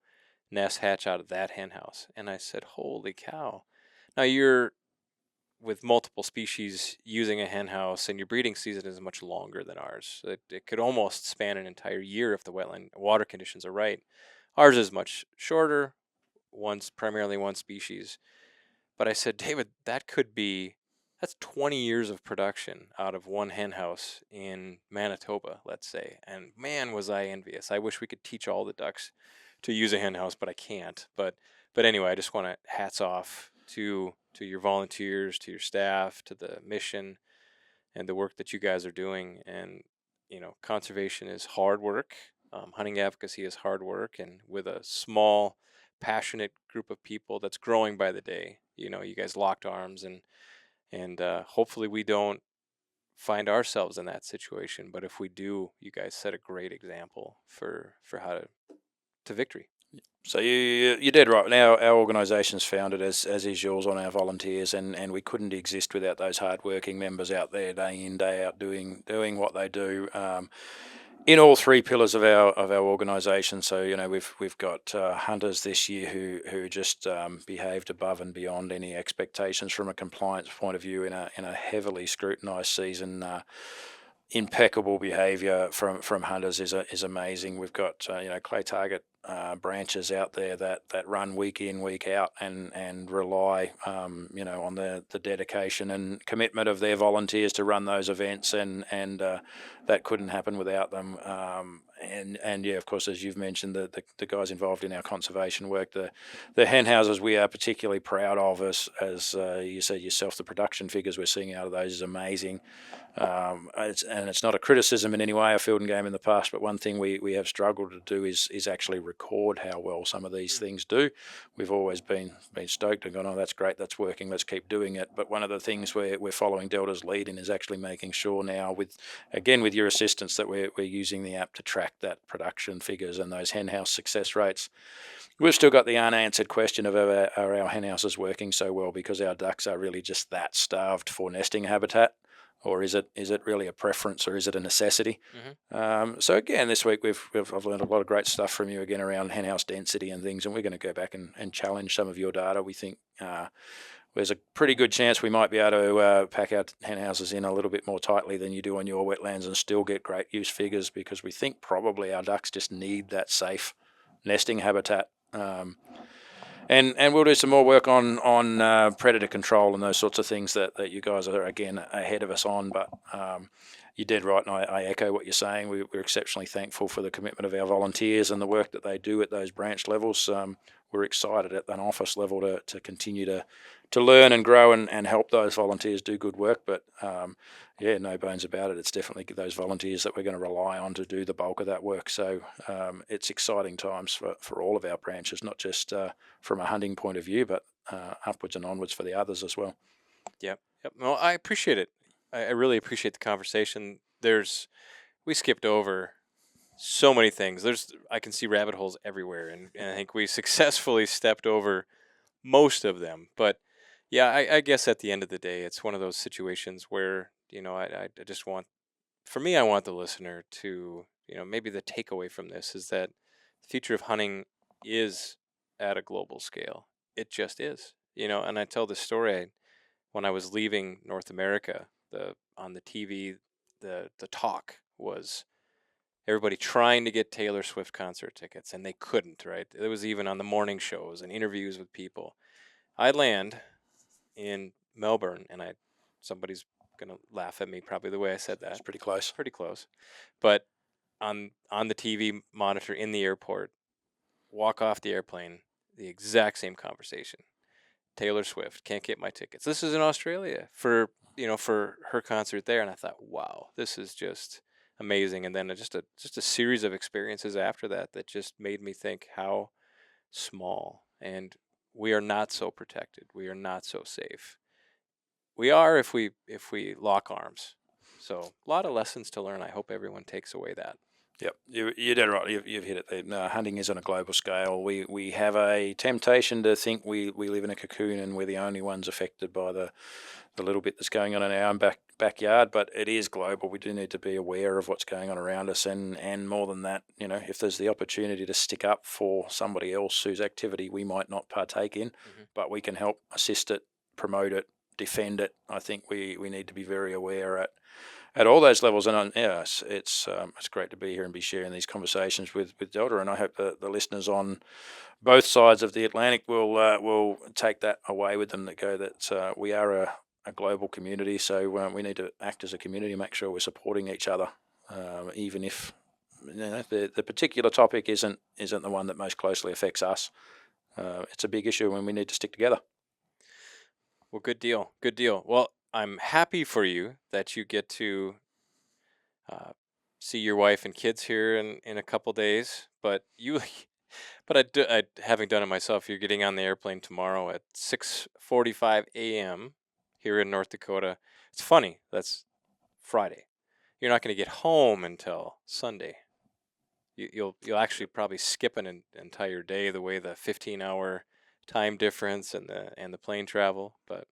nests hatch out of that hen house. And I said, holy cow. Now you're with multiple species using a hen house, and your breeding season is much longer than ours. It could almost span an entire year if the wetland water conditions are right. Ours is much shorter, primarily one species. But I said, David, that's 20 years of production out of one hen house in Manitoba, let's say. And man, was I envious. I wish we could teach all the ducks to use a hen house, but I can't. But anyway, I just want to hats off to your volunteers, to your staff, to the mission, and the work that you guys are doing. And conservation is hard work. Hunting advocacy is hard work, and with a small, passionate group of people that's growing by the day. You guys locked arms, and hopefully we don't find ourselves in that situation. But if we do, you guys set a great example for how to victory. So you did right. Now our organisation's founded as is yours on our volunteers, and we couldn't exist without those hardworking members out there day in, day out doing what they do. In all three pillars of our organisation. So we've got hunters this year who just behaved above and beyond any expectations from a compliance point of view in a heavily scrutinised season. Impeccable behaviour from hunters is amazing. We've got clay target branches out there that run week in, week out, and rely on the dedication and commitment of their volunteers to run those events, and that couldn't happen without them. And yeah, of course, as you've mentioned, the guys involved in our conservation work, the hen houses we are particularly proud of, as you said yourself, the production figures we're seeing out of those is amazing. It's not a criticism in any way of Field and Game in the past, but one thing we have struggled to do is actually record how well some of these things do. We've always been stoked and gone, oh, that's great, that's working, let's keep doing it. But one of the things we're following Delta's lead in is actually making sure now, with your assistance, that we're using the app to track that production figures and those hen house success rates. We've still got the unanswered question of are our hen houses working so well because our ducks are really just that starved for nesting habitat? Or is it really a preference, or is it a necessity? Mm-hmm. So again, this week I've learned a lot of great stuff from you again around hen house density and things, and we're going to go back and challenge some of your data. We think there's a pretty good chance we might be able to pack our hen houses in a little bit more tightly than you do on your wetlands and still get great use figures, because we think probably our ducks just need that safe nesting habitat. And we'll do some more work on predator control and those sorts of things that you guys are, again, ahead of us on. But you did right, and I echo what you're saying. We're exceptionally thankful for the commitment of our volunteers and the work that they do at those branch levels. We're excited at an office level to continue to learn and grow and help those volunteers do good work. But yeah, no bones about it. It's definitely those volunteers that we're going to rely on to do the bulk of that work. So it's exciting times for all of our branches, not just from a hunting point of view, but upwards and onwards for the others as well. Yep. Well, I appreciate it. I really appreciate the conversation. We skipped over so many things. I can see rabbit holes everywhere, and I think we successfully stepped over most of them. But yeah, I guess at the end of the day, it's one of those situations where I just want, for me, I want the listener to, maybe the takeaway from this is that the future of hunting is at a global scale. It just is, and I tell this story when I was leaving North America, on the TV, the talk was everybody trying to get Taylor Swift concert tickets, and they couldn't, right? It was even on the morning shows and interviews with people. I land in Melbourne, and somebody's going to laugh at me probably the way I said that. It's pretty close. Pretty close. But on the TV monitor in the airport, walk off the airplane, the exact same conversation. Taylor Swift. Can't get my tickets. This is in Australia for her concert there, and I thought, wow, this is just amazing. And then just a series of experiences after that just made me think how small, and we are not so protected. We are not so safe. We are if we lock arms. So a lot of lessons to learn. I hope everyone takes away that. Yep, you're dead right. You've hit it there. Hunting is on a global scale. We have a temptation to think we live in a cocoon and we're the only ones affected by the little bit that's going on in our own backyard, but it is global. We do need to be aware of what's going on around us, and more than that, if there's the opportunity to stick up for somebody else whose activity we might not partake in, but we can help assist it, promote it, defend it. I think we need to be very aware at all those levels, and it's great to be here and be sharing these conversations with Delta, and I hope the listeners on both sides of the Atlantic will take that away with them, that go that we are a global community, so we need to act as a community and make sure we're supporting each other, even if the particular topic isn't the one that most closely affects us. It's a big issue and we need to stick together. Well, good deal. Well, I'm happy for you that you get to see your wife and kids here in a couple days. But having done it myself, you're getting on the airplane tomorrow at 6:45 a.m. here in North Dakota. It's funny. That's Friday. You're not going to get home until Sunday. You'll actually probably skip an entire day, the way the 15-hour time difference and the plane travel, but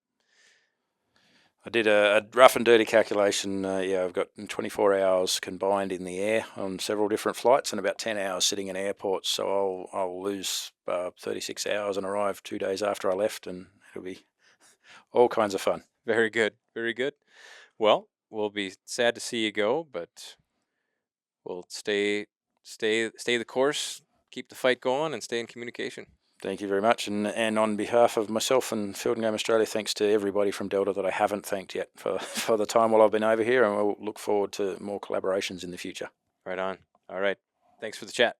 I did a rough and dirty calculation. I've got 24 hours combined in the air on several different flights and about 10 hours sitting in airports. So I'll lose 36 hours and arrive 2 days after I left, and it'll be all kinds of fun. Very good. Well, we'll be sad to see you go, but we'll stay the course, keep the fight going, and stay in communication. Thank you very much. And on behalf of myself and Field and Game Australia, thanks to everybody from Delta that I haven't thanked yet for the time while I've been over here, and we'll look forward to more collaborations in the future. Right on. All right. Thanks for the chat.